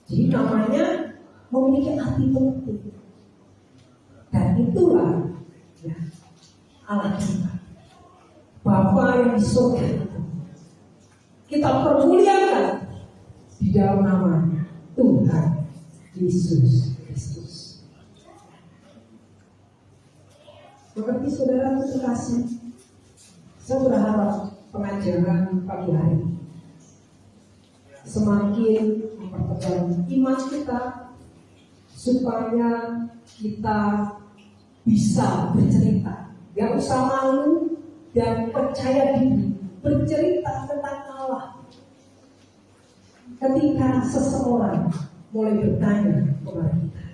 Speaker 2: Jadi namanya memiliki arti penting. Dan itulah ya, Allah kita, Bapa yang di surga itu, kita permuliakan di dalam nama Tuhan Yesus Kristus. Mengerti saudara terkasih, saya berharap pengajaran pagi hari semakin mempertegas iman kita, supaya kita bisa bercerita, gak usah malu dan percaya diri bercerita tentang Allah. Ketika seseorang mulai bertanya kepada kita,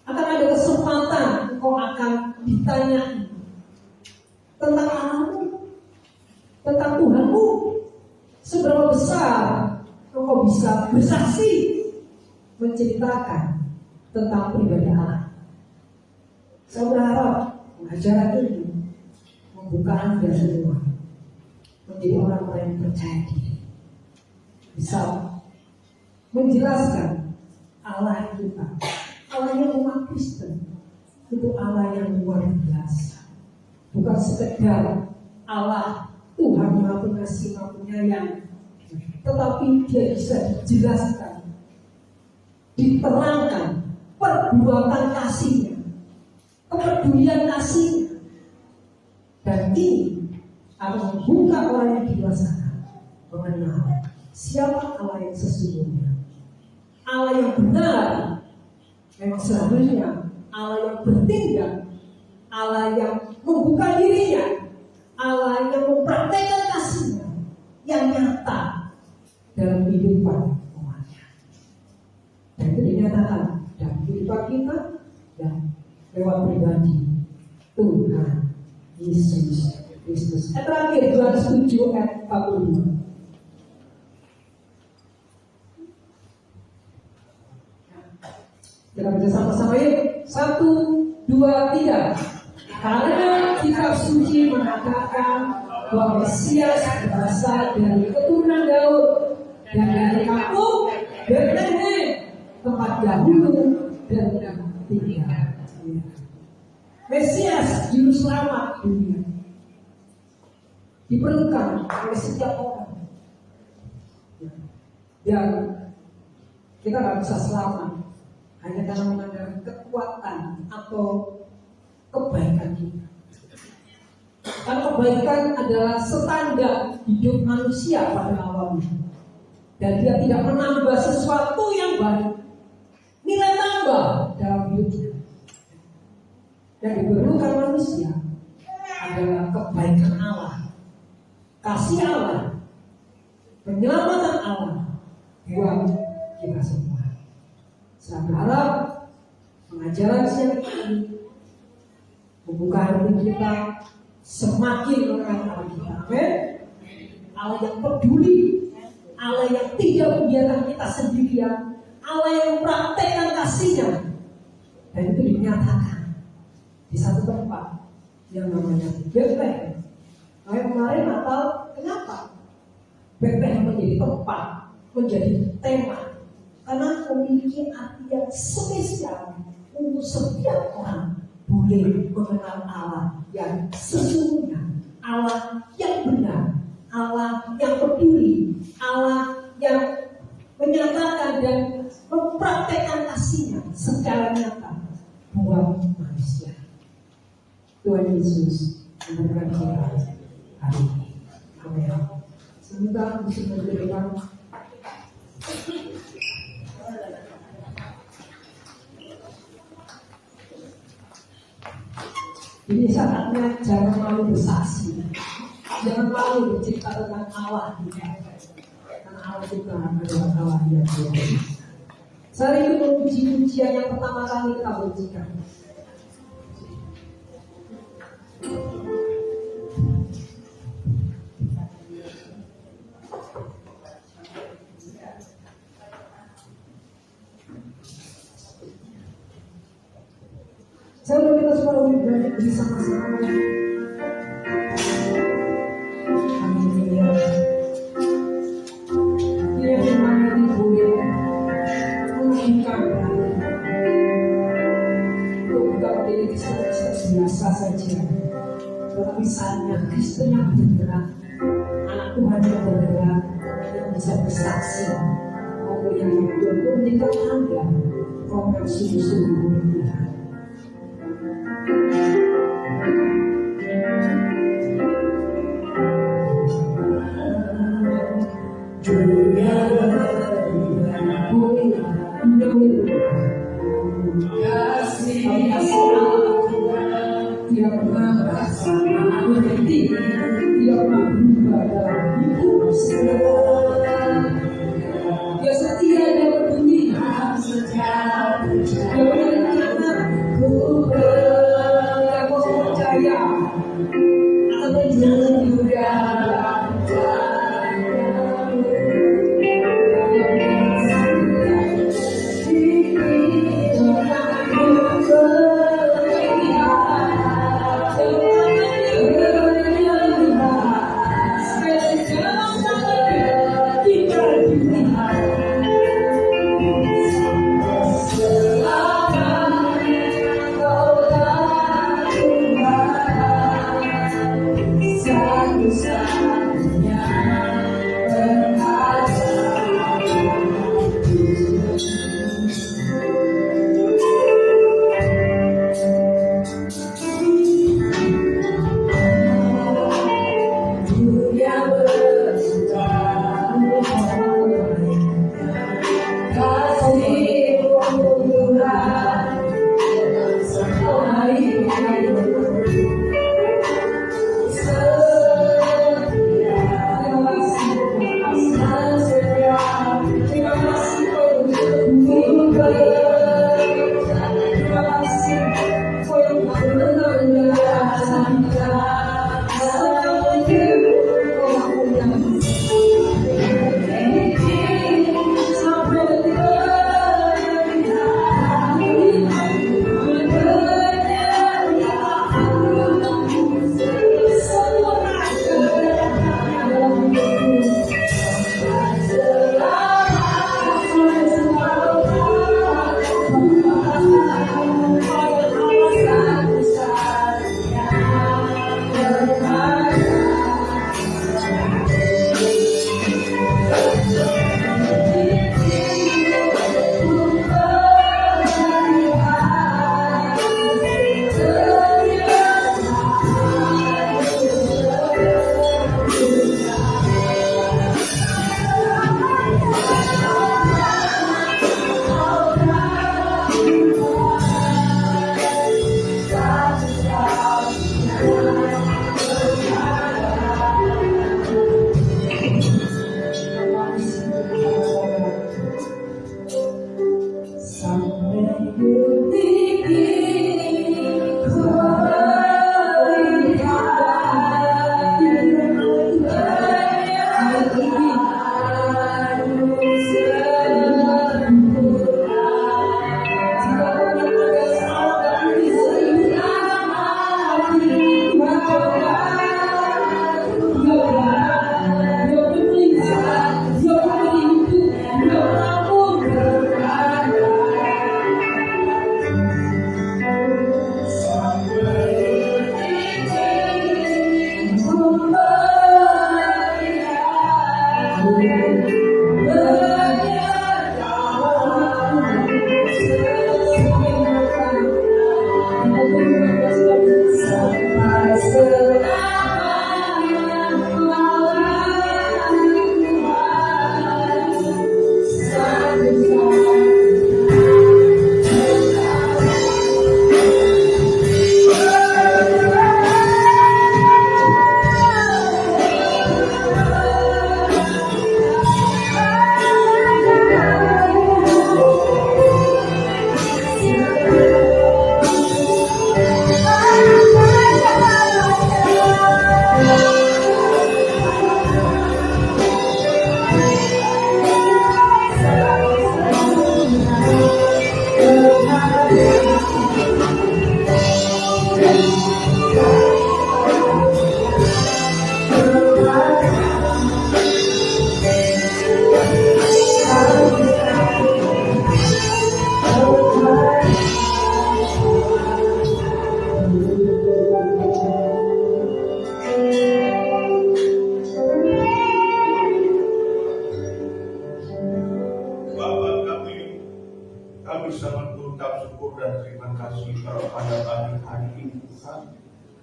Speaker 2: akan ada kesempatan engkau akan ditanya tentang Allahmu, tentang Tuhanmu. Seberapa besar engkau bisa bersaksi menceritakan tentang pribadi Allah. Saya berharap pengajaran ini membuka Anda semua menjadi orang-orang yang percaya diri, bisa menjelaskan Allah kita, Allah yang umat Kristen itu Allah yang luar biasa, bukan sekedar Allah Tuhan Maha Pengasih Maha Penyayang, tetapi dia bisa dijelaskan, diterangkan perbuatan kasihnya, kepedulian kasihnya, dan ini akan membuka orang yang di luar sana mengenal siapa Allah yang sesungguhnya. Allah yang benar memang seharusnya Allah yang bertindak, Allah yang membuka dirinya, Allah yang mempraktekkan kasihnya yang nyata dalam kehidupan umatnya. Dan itu dinyatakan dalam kehidupan kita dan lewat pribadi Tuhan Yesus Kristus. Terakhir Yohanes 7 ayat 42. Kita baca sama-sama yuk. 1, 2, 3. Karena kitab suci mengatakan bahwa Mesias berasal dari keturunan Daud dan dari kampung Betlehem, tempat dahulu dan tinggal. Mesias juru selamat dunia diperlukan oleh setiap orang. Dan kita tidak bisa selamat hanya karena mengandalkan kekuatan atau kebaikan kita. Karena kebaikan adalah standar hidup manusia pada awalnya. Dan dia tidak menambah sesuatu yang baik, nilai tambah dalam hidupnya. Yang diperlukan manusia adalah kebaikan Allah, kasih Allah, penyelamatan Allah buat kita semua. Saya berharap pengajaran siang ini membuka hati kita semakin mengenal Allah kita. Amin. Allah yang peduli, Allah yang tidak membiarkan kita sendirian, Allah yang mempraktekkan kasihnya. Dan itu dinyatakan di satu tempat yang namanya Betlehem. Kayak kemarin Natal, kenapa Betlehem menjadi tempat, menjadi tema? Karena memiliki arti yang spesial untuk setiap orang boleh mengenal Allah yang sesungguhnya, Allah yang benar, Allah yang peduli, Allah yang menyatakan dan mempraktekkan kasihnya secara nyata buat manusia. Tuhan Yesus memberkati kita hari ini. Amin. Semoga bisa memberikan ini saatnya jangan malu bersaksi, jangan malu bercerita tentang Allah juga, karena Allah juga adalah Allah yang luar biasa. Saya ingin memuji pujian yang pertama kali kita pujikan. Saya mau kita semua belajar bersama-sama. Haleluya. Dia firman ini boleh menunjukkan bukan diri kita biasa saja, tetapi saatnya Kristus yang bergerak, anak Tuhan yang bergerak, yang bisa bersaksi maupun yang betul-betul meningkat tanda kau yang sungguh-sungguh bergerak. Dia setia, dia berbunyi, dia berencana, dia mau percaya akan berjalan juga.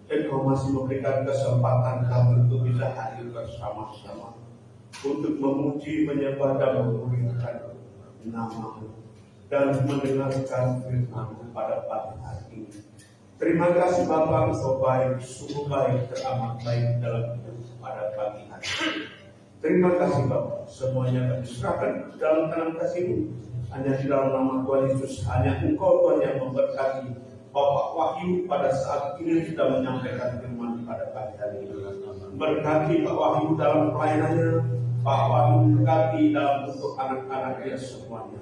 Speaker 3: Engkau masih memberikan kesempatan kami untuk bisa hadir bersama-sama untuk memuji, menyembah dan memuliakan nama-Mu dan mendengarkan firman-Mu pada pagi hari ini. Terima kasih Bapa, Engkau baik, sungguh baik, teramat baik dalam hidup pada pagi hari ini. Terima kasih Bapa, semuanya kami serahkan dalam tangan kasih-Mu. Hanya di dalam nama Tuhan Yesus, hanya Engkau Tuhan yang memberkati Bapak Wahyu pada saat ini sudah menyampaikan firman pada pagi hari ini. Berkati Pak Wahyu dalam pelayanannya, Pak Wahyu berkati dalam untuk anak-anaknya semuanya.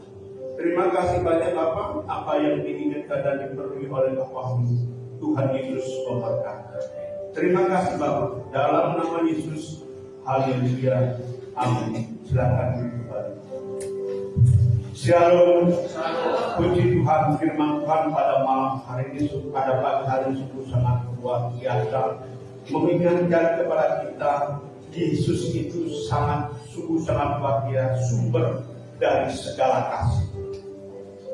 Speaker 3: Terima kasih banyak Bapak, apa yang diinginkan dan diperlukan oleh Pak Wahyu, Tuhan Yesus memberkati. Terima kasih Bapak, dalam nama Yesus, haleluya, amin. Silakan kembali. Shalom. Puji Tuhan, firman Tuhan pada malam hari ini, pada pagi hari ini sungguh sangat luar biasa, mengingatkan kepada kita Yesus itu sungguh sangat luar biasa, sumber dari segala kasih.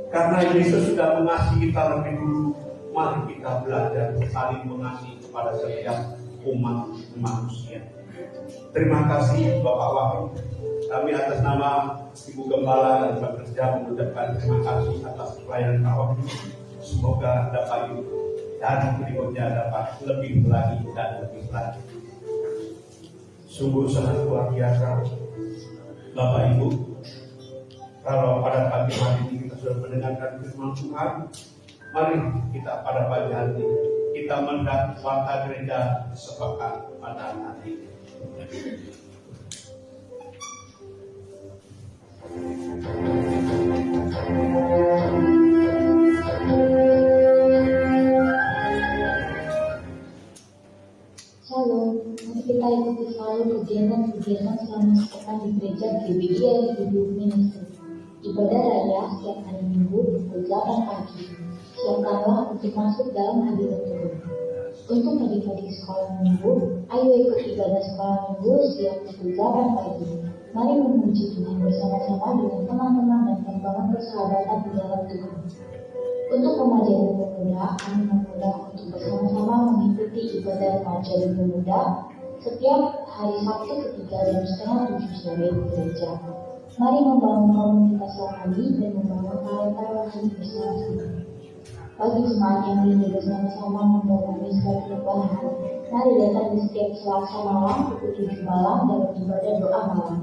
Speaker 3: Karena Yesus sudah mengasihi kita lebih dulu, mari kita belajar saling mengasihi kepada setiap umat manusia. Terima kasih Bapak Wahyu. Kami atas nama Ibu Gembala dan bekerja mengucapkan terima kasih atas pelayanan Pak Wahyu. Semoga dapat dan berikutnya dapat lebih lagi dan lebih lagi. Sungguh sangat luar biasa Bapak Ibu. Kalau pada pagi hari ini kita sudah mendengarkan firman Tuhan, mari kita pada pagi hari ini kita mendapat warta gereja sepakat pada hari ini.
Speaker 4: Shalom, mari kita ikuti selalu kegiatan-kegiatan selama sepekan di gereja GBI Hidup Ministry. Ibadah raya setiap hari Minggu pukul 8 pagi. Siapkanlah untuk masuk dalam hadirat Tuhan. Untuk adik-adik sekolah minggu, ayo ikut ibadah sekolah minggu setiap pukul 8 pagi. Mari memuji Tuhan bersama-sama dengan teman-teman dan membangun persahabatan di dalam Tuhan. Untuk remaja dan pemuda, kami mengundang untuk bersama-sama mengikuti ibadah remaja dan pemuda setiap hari Sabtu ketika jam 6:30 sore di gereja. Mari membangun komunitas rohani dan membangun karakter rohani bersama-sama. Bagi jemaat yang ingin bersama-sama membangun Misa perubahan, mari datang di setiap Selasa malam pukul 7 malam dalam ibadah doa malam.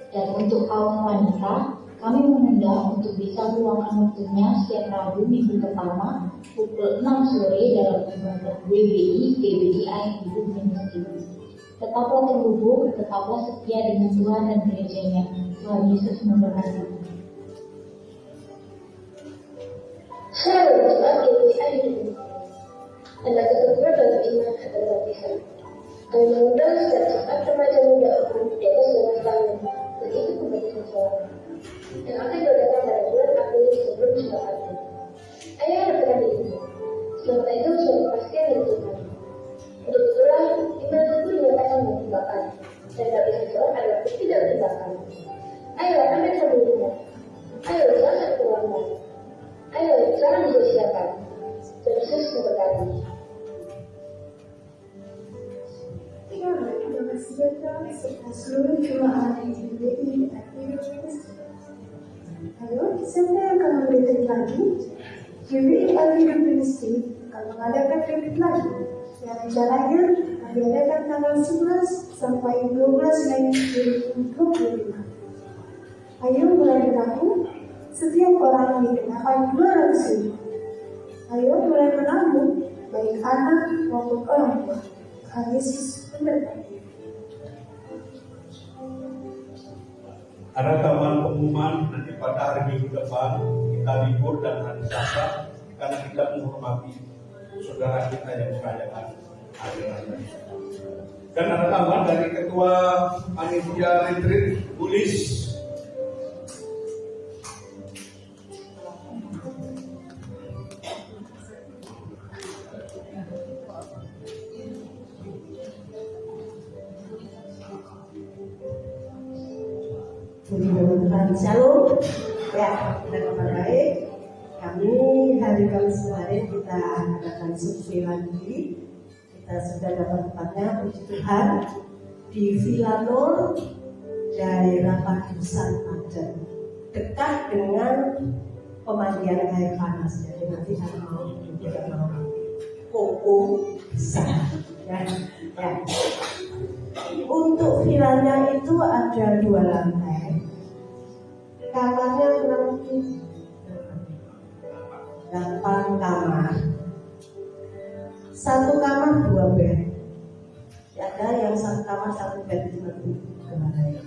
Speaker 4: Dan untuk kaum wanita, kami mengundang untuk bisa meluangkan waktunya setiap Rabu minggu pertama pukul 6 sore dalam ibadah GBI Hidup Ministry. Tetaplah terhubung, tetaplah setia dengan Tuhan dan gerejanya. Tuhan Yesus memberkati.
Speaker 5: Shalom, jemaat GBI Hidup. Anda kedua dalam iman dan baptisan. Kami mengundang setiap jemaat remaja muda umur di atas 12 tahun untuk ikut membaptis seseorang yang akan diadakan pada bulan April sebelum Jumat Agung. Ayo lakukan dirimu. Semua itu sudah kepastian dari Tuhan. Untuk itulah, iman itu dinyatakan dengan tindakan, dan baptis seseorang adalah bukti dari tindakan. Ayo ambilkan dirimu. Ayo jangan keluarga. Ayo jangan disia-siakan. Yesus memberkati.
Speaker 6: Terima kasih datang serta seluruh jemaat yang GBI Hidup Ministry. Ayo, siapa yang akan memberikan lagi? GBI Hidup Ministry akan mengadakan retreat lagi yang rencananya akan diadakan tanggal 11 sampai 12 Mei 2025. Ayo mulai menabung, setiap orang dikenakan 200.000. Ayo mulai menabung, baik anak maupun orang tua. Tuhan Yesus memberkati.
Speaker 3: Ada tambahan pengumuman nanti pada hari Minggu depan kita libur dan hari Selasa karena kita menghormati saudara kita yang merayakan hari raya. Dan ada tambahan dari Ketua Panitia Retreat Bulis.
Speaker 7: Tuhan Shalom. Ya, kita kabar baik. Kami hari Kamis kemarin kita
Speaker 6: kita adakan survei lagi. Kita sudah dapat tempatnya, puji Tuhan, di Villa Nur, daerah Padusan Paden, dekat dengan pemandian air panas. Jadi nanti kalau mau tidak mau koko bisa. Ya. Untuk villanya itu ada 2 lantai. Kamarnya nanti 8 kamar. 1 kamar 2 bed. Ada yang 1 kamar 1 bed itu nanti kemarin.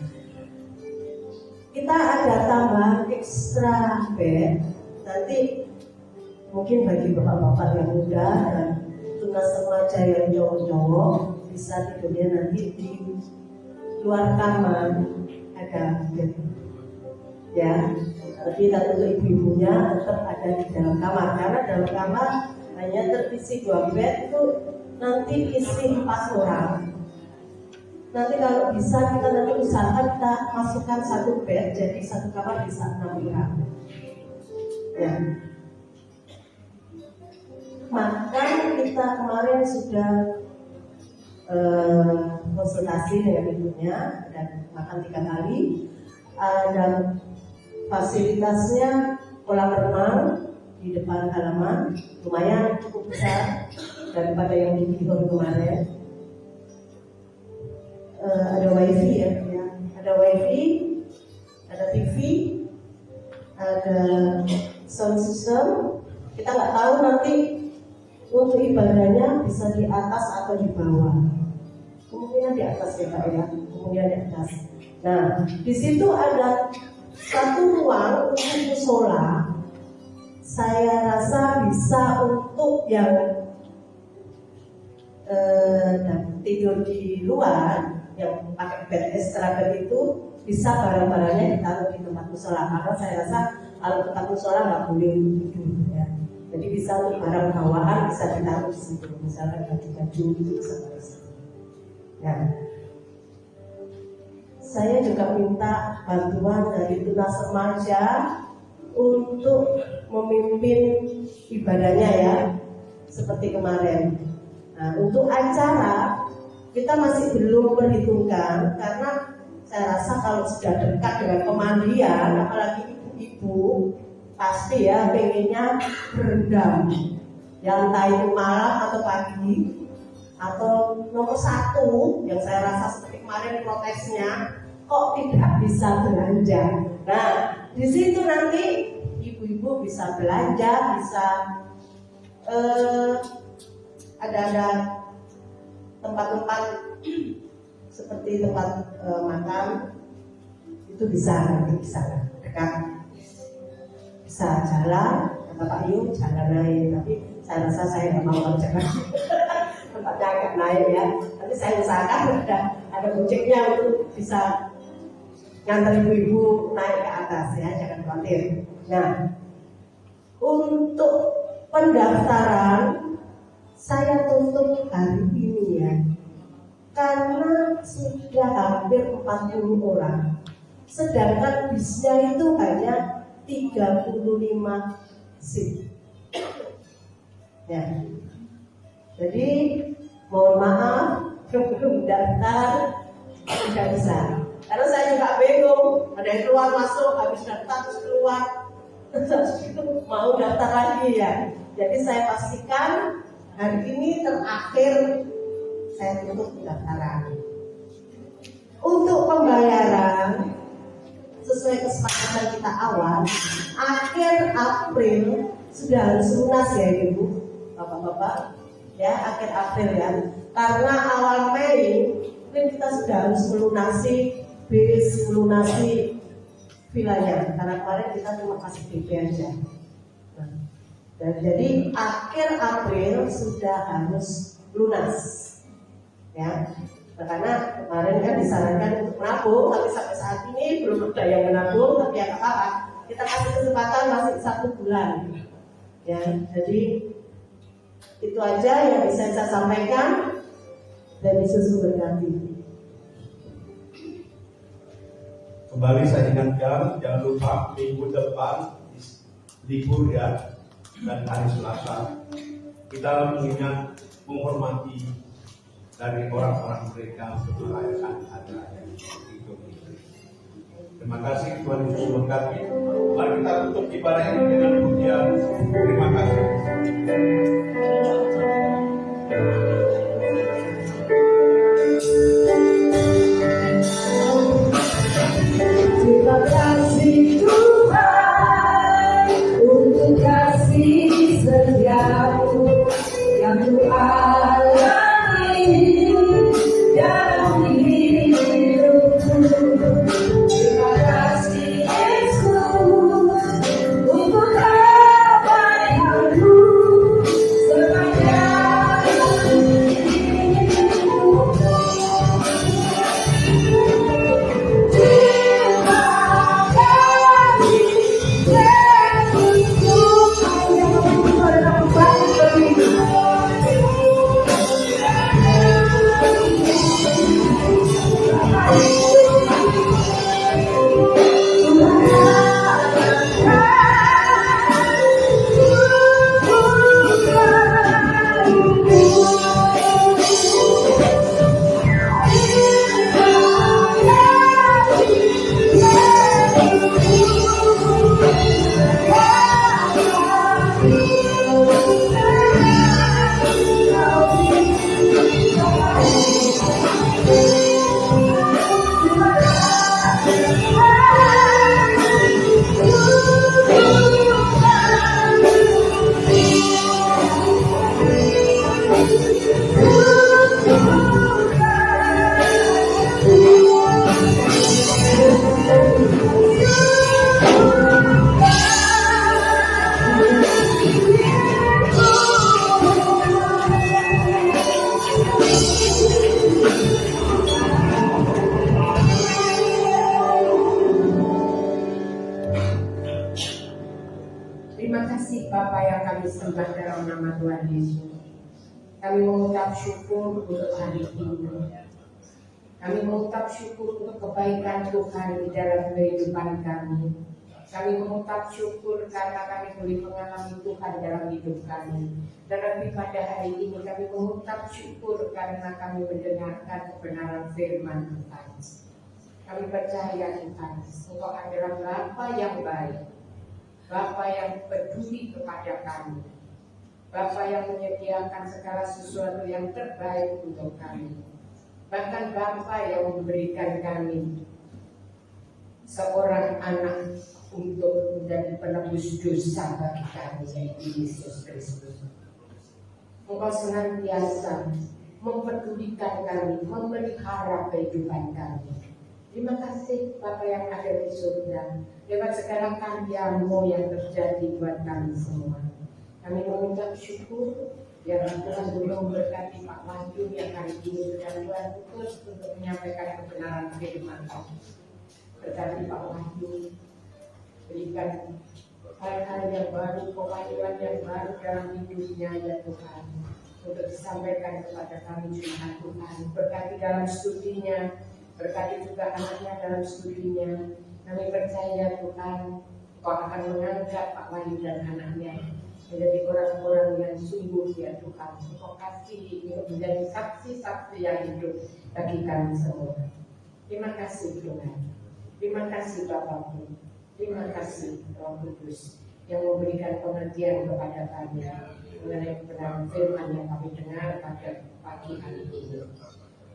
Speaker 6: Kita ada tambahan ekstra bed. Nanti mungkin bagi bapak-bapak yang muda dan tunas remaja yang cowok-cowok bisa tidurnya nanti di luar kamar ada bed. Ya, tapi untuk ibu-ibunya tetap ada di dalam kamar karena dalam kamar hanya terisi 2 bed itu nanti isi 4 orang. Nanti kalau bisa kita nanti usahakan kita masukkan 1 bed jadi 1 kamar bisa 6 orang. Ya. Maka kita kemarin sudah konsultasi dengan ibunya dan makan 3 kali. Dan fasilitasnya kolam renang di depan halaman lumayan cukup besar daripada yang di Bihun kemarin. Ada wifi ya, ada wifi, ada TV, ada sound system. Kita nggak tahu nanti untuk ibadahnya bisa di atas atau di bawah. Kemungkinan di atas ya Pak ya, kemungkinan di atas. Nah, di situ ada 1 ruang untuk musola. Saya rasa bisa untuk yang tidur di luar, yang pakai bed extra bed itu bisa barang-barangnya ditaruh di tempat musola. Karena saya rasa kalau tempat musola nggak boleh tidur ya. Jadi bisa untuk barang bawaan bisa ditaruh di situ, misalnya baju-baju itu bisa di situ. Ya. Saya juga minta bantuan dari tunas remaja untuk memimpin ibadahnya ya, seperti kemarin. Nah, untuk acara kita masih belum perhitungkan karena saya rasa kalau sudah dekat dengan pemandian, apalagi ibu-ibu pasti ya pengennya berendam, yang entah itu malam atau pagi, atau nomor 1 yang saya rasa seperti kemarin protesnya kok tidak bisa belanja. Nah, di situ nanti ibu-ibu bisa belanja, bisa ada tempat-tempat seperti tempat makan itu bisa dekat, bisa jalan. Kata Pak Yu jalan naik, tapi saya rasa saya nggak mau jalan tempatnya agak naik ya. Tapi saya usahakan ada gojeknya untuk bisa ngantar ibu-ibu naik ke atas ya, jangan khawatir. Nah, untuk pendaftaran saya tutup hari ini ya, karena sudah hampir 40 orang, sedangkan bisnya itu hanya 35 seat. Ya, jadi mohon maaf belum daftar tidak bisa. Karena saya juga bingung, ada yang keluar masuk, habis daftar terus keluar, terus mau daftar lagi ya. Jadi saya pastikan hari ini terakhir saya tutup pendaftaran. Untuk pembayaran sesuai kesepakatan kita awal, akhir April sudah harus lunas ya Ibu, Bapak-bapak, ya akhir April ya. Karena awal Mei mungkin kita sudah harus melunasi bis, melunasi villanya. Karena kemarin kita cuma kasih DP aja. Dan jadi akhir April sudah harus lunas, ya. Karena kemarin kan disarankan untuk menabung, tapi sampai saat ini belum ada yang menabung, tapi ya apa-apa. Kita kasih kesempatan masih 1 bulan, ya. Jadi itu aja yang bisa saya sampaikan dan Yesus berkati.
Speaker 3: Kembali saya ingatkan, jangan lupa minggu depan libur ya, dan hari Selasa kita mengingat menghormati dari orang-orang mereka untuk merayakan hari raya Idul Fitri. Terima kasih Tuhan Yesus memberkati. Mari kita tutup ibadah ini dengan pujian. Terima kasih.
Speaker 1: Terima kasih Tuhan untuk kasih setiamu yang Ku alami dalam hidupku. Terima kasih Yesus untuk kebayangmu sepanjang hidupku.
Speaker 7: Terima kasih Bapa yang kami sembah dalam nama Tuhan Yesus. Kami mengucap syukur untuk hari ini. Kami mengucap syukur untuk kebaikan Tuhan di dalam kehidupan kami. Kami mengucap syukur karena kami boleh mengalami Tuhan dalam hidup kami. Dalam pada hari ini kami mengucap syukur karena kami mendengarkan kebenaran firman Tuhan. Kami percaya Tuhan, Engkau adalah Bapa yang baik, Bapa yang peduli kepada kami, Bapa yang menyediakan segala sesuatu yang terbaik untuk kami. Bahkan Bapa yang memberikan kami seorang anak untuk menjadi penebus dosa bagi kami, yaitu Yesus Kristus. Engkau senantiasa mempedulikan kami, memelihara kehidupan kami. Terima kasih Bapa yang ada di surga, lewat segala karya-Mu yang terjadi buat kami semua. Kami mengucap syukur biar Tuhan boleh memberkati Pak Wahyu yang hari ini dan Tuhan khusus untuk menyampaikan kebenaran firman Tuhan. Berkati Pak Wahyu, berikan hal-hal yang baru, pewahyuan yang baru dalam hidupnya ya Tuhan, untuk disampaikan kepada kami Tuhan. Berkati dalam studinya, berkati juga anaknya dalam studinya. Kami percaya Tuhan, Kau akan mengangkat Pak Wahyu dan anaknya menjadi orang-orang yang sungguh ya Tuhan. Kau kasih untuk menjadi saksi-saksi yang hidup bagi kami semua. Terima kasih Tuhan. Terima kasih Bapakku. Terima kasih Roh Kudus yang memberikan pengertian kepada kami mengenai kebenaran firman yang kami dengar pada pagi hari ini.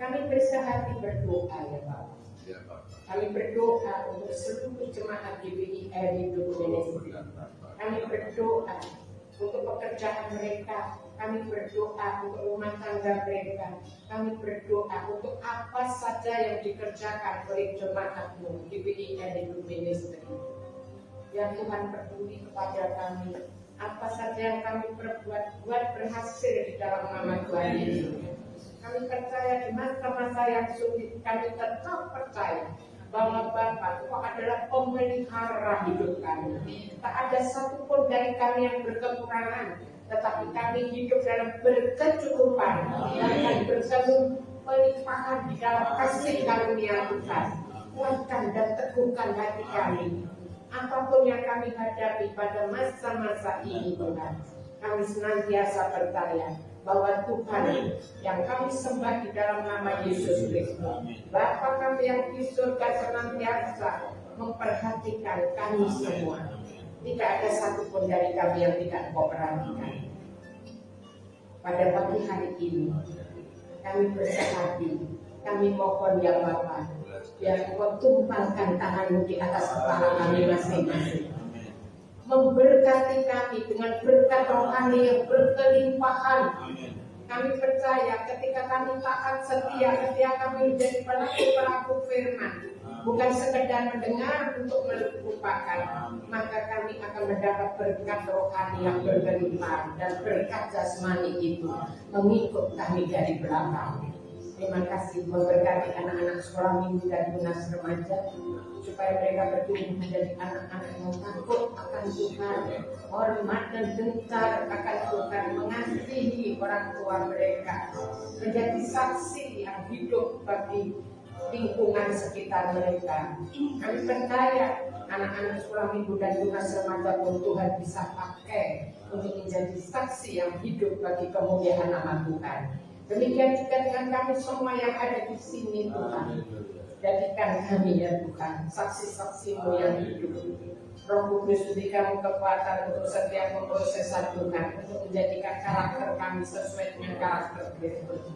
Speaker 7: Kami bersehati berdoa ya Bapak. Kami berdoa untuk seluruh jemaat GBI Hidup Ministry. Kami berdoa untuk pekerjaan mereka. Kami berdoa untuk rumah tangga mereka. Kami berdoa untuk apa saja yang dikerjakan oleh jemaat-Mu GBI Hidup Ministry. Ya Tuhan, peduli kepada kami. Apa saja yang kami perbuat berhasil di dalam nama Tuhan Yesus. Kami percaya di masa-masa yang sulit, kami tetap percaya bahwa Bapa Engkau adalah pemelihara hidup kami. Tak ada satupun dari kami yang berkekurangan, tetapi kami hidup dalam berkecukupan dan bertemu pelimpahan di dalam kasih karunia Tuhan. Kuatkan dan teguhkan hati kami. Apapun yang kami hadapi pada masa-masa ini Tuhan, Kami senantiasa percaya bahwa Tuhan yang kami sembah di dalam nama Yesus Kristus, Bapa kami yang di surga, senantiasa memperhatikan kami semua. Tidak ada satupun dari kami yang tidak Engkau perhatikan. Pada pagi hari ini kami bersehati, kami mohon ya Bapa, biar Engkau tumpangkan tangan-Mu di atas kepala kami masing-masing, memberkati kami dengan berkat rohani yang berkelimpahan. Kami percaya ketika kami taat setia, ketika kami menjadi pelaku firman, bukan sekedar mendengar untuk melupakan, maka kami akan mendapat berkat rohani yang berlimpah, dan berkat jasmani itu mengikut kami dari belakang. Terima kasih memberkati anak-anak sekolah minggu dan tunas remaja, supaya mereka bertumbuh menjadi anak-anak yang takut akan Tuhan, hormat dan gentar akan Tuhan, mengasihi orang tua mereka, menjadi saksi yang hidup bagi lingkungan sekitar mereka. Kami percaya anak-anak sekolah minggu dan tunas remaja pun Tuhan bisa pakai untuk menjadi saksi yang hidup bagi kemuliaan nama Tuhan. Demikian juga dengan kami semua yang ada di sini Tuhan. Jadikan kami ya Tuhan saksi-saksi-Mu yang hidup. Roh Kudus beri kami kekuatan untuk setiap memproses Tuhan, untuk menjadikan karakter kami sesuai dengan karakter Kristus.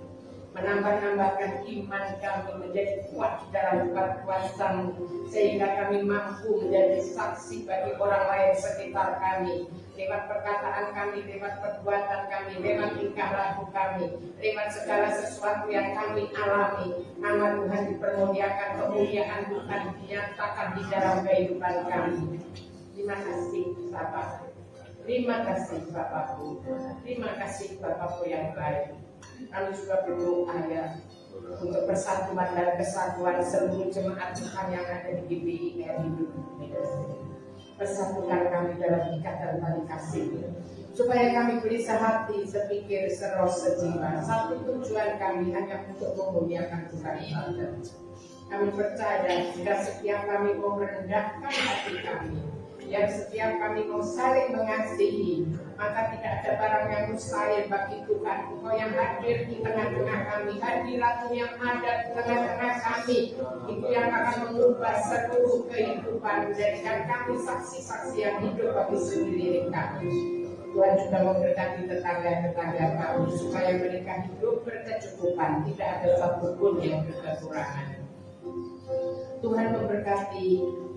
Speaker 7: Menambah-nambahkan iman kami menjadi kuat di dalam kuasa-Mu, sehingga kami mampu menjadi saksi bagi orang lain sekitar kami, lewat perkataan kami, lewat perbuatan kami, lewat tingkah laku kami, lewat segala sesuatu yang kami alami. Nama Tuhan dipermuliakan, kemuliaan Tuhan dinyatakan di dalam kehidupan kami. Terima kasih Bapak. Terima kasih Bapakku. Terima kasih Bapakku yang baik. Kami juga berdoa ya untuk persatuan dan kesatuan seluruh jemaat Tuhan yang ada di GBI Hidup Ministry. Persatukan kami dalam ikatan tali kasih, supaya kami beri sehati, sepikir, seroh, sejiwa. Satu tujuan kami hanya untuk memuliakan Tuhan. Kami percaya jika setiap kami mau merendahkan hati kami, yang setiap kami mau saling mengasihi, maka tidak ada barang yang mustahil bagi Tuhan. Engkau yang hadir di tengah-tengah kami, hadirat-Mu yang ada di tengah-tengah kami, itu yang akan mengubah seluruh kehidupan, menjadikan kami saksi-saksi yang hidup bagi sekeliling kami. Tuhan juga memberkati tetangga-tetangga kami, supaya mereka hidup berkecukupan, tidak ada satupun yang berkekurangan. Tuhan memberkati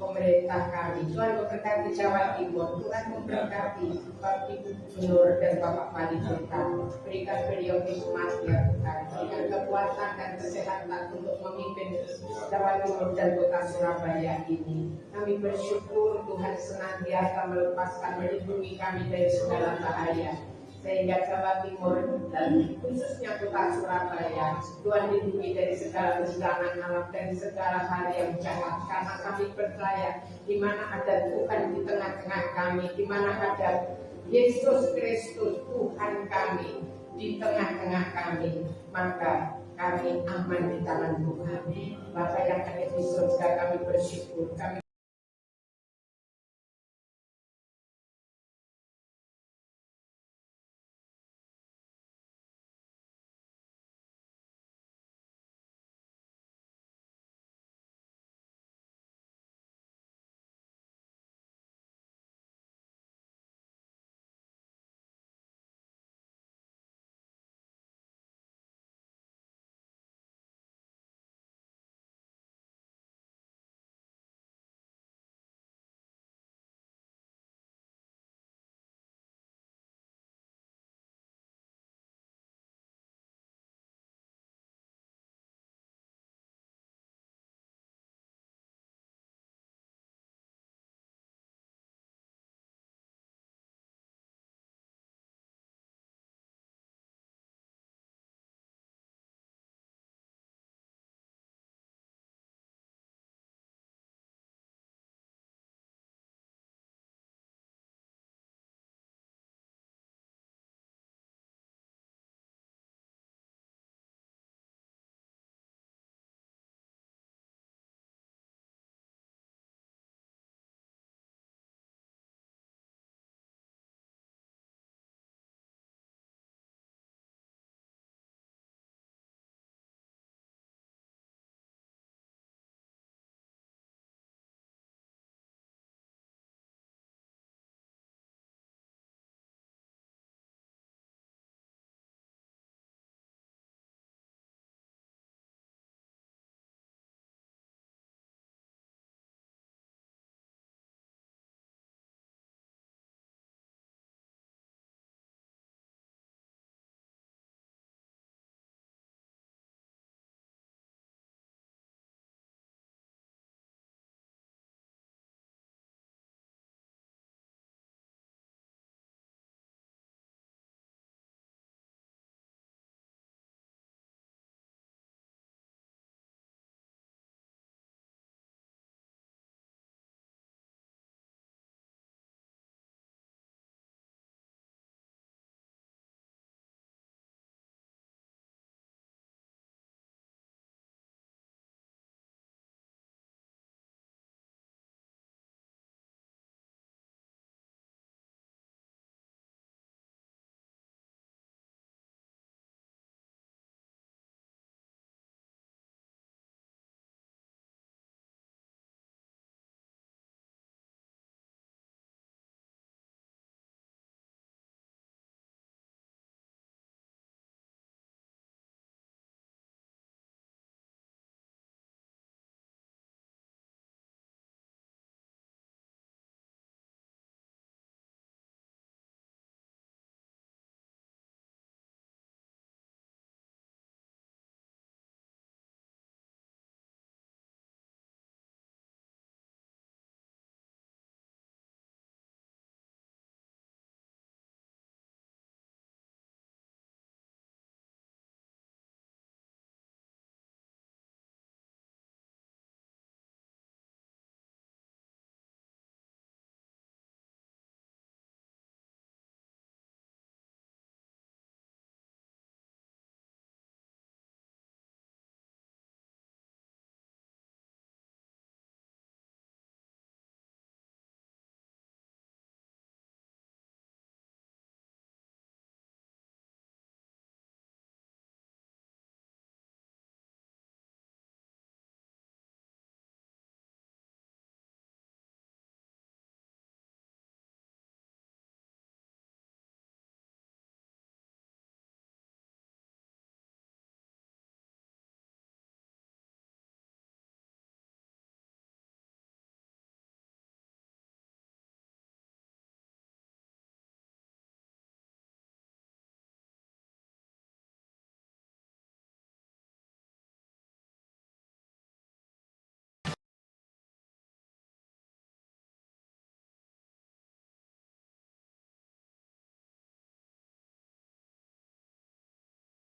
Speaker 7: pemerintah kami, Tuhan memberkati Jawa Timur, Tuhan memberkati Bapak Ibu Gubernur dan Bapak Wali Kota. Berikan beliau hikmat ya Tuhan, berikan kekuatan dan kesehatan untuk memimpin Jawa Timur dan Kota Surabaya ini. Kami bersyukur Tuhan senantiasa melepaskan, melindungi kami dari segala bahaya, sehingga Jawa Timur dan khususnya Kota Surabaya Tuhan lindungi dari segala bencana alam, dari segala hal yang jahat, karena kami percaya di mana ada Tuhan di tengah-tengah kami, di mana ada Yesus Kristus Tuhan kami di tengah-tengah kami, maka kami aman di tangan Tuhan. Bapa yang ada di surga, kami bersyukur, kami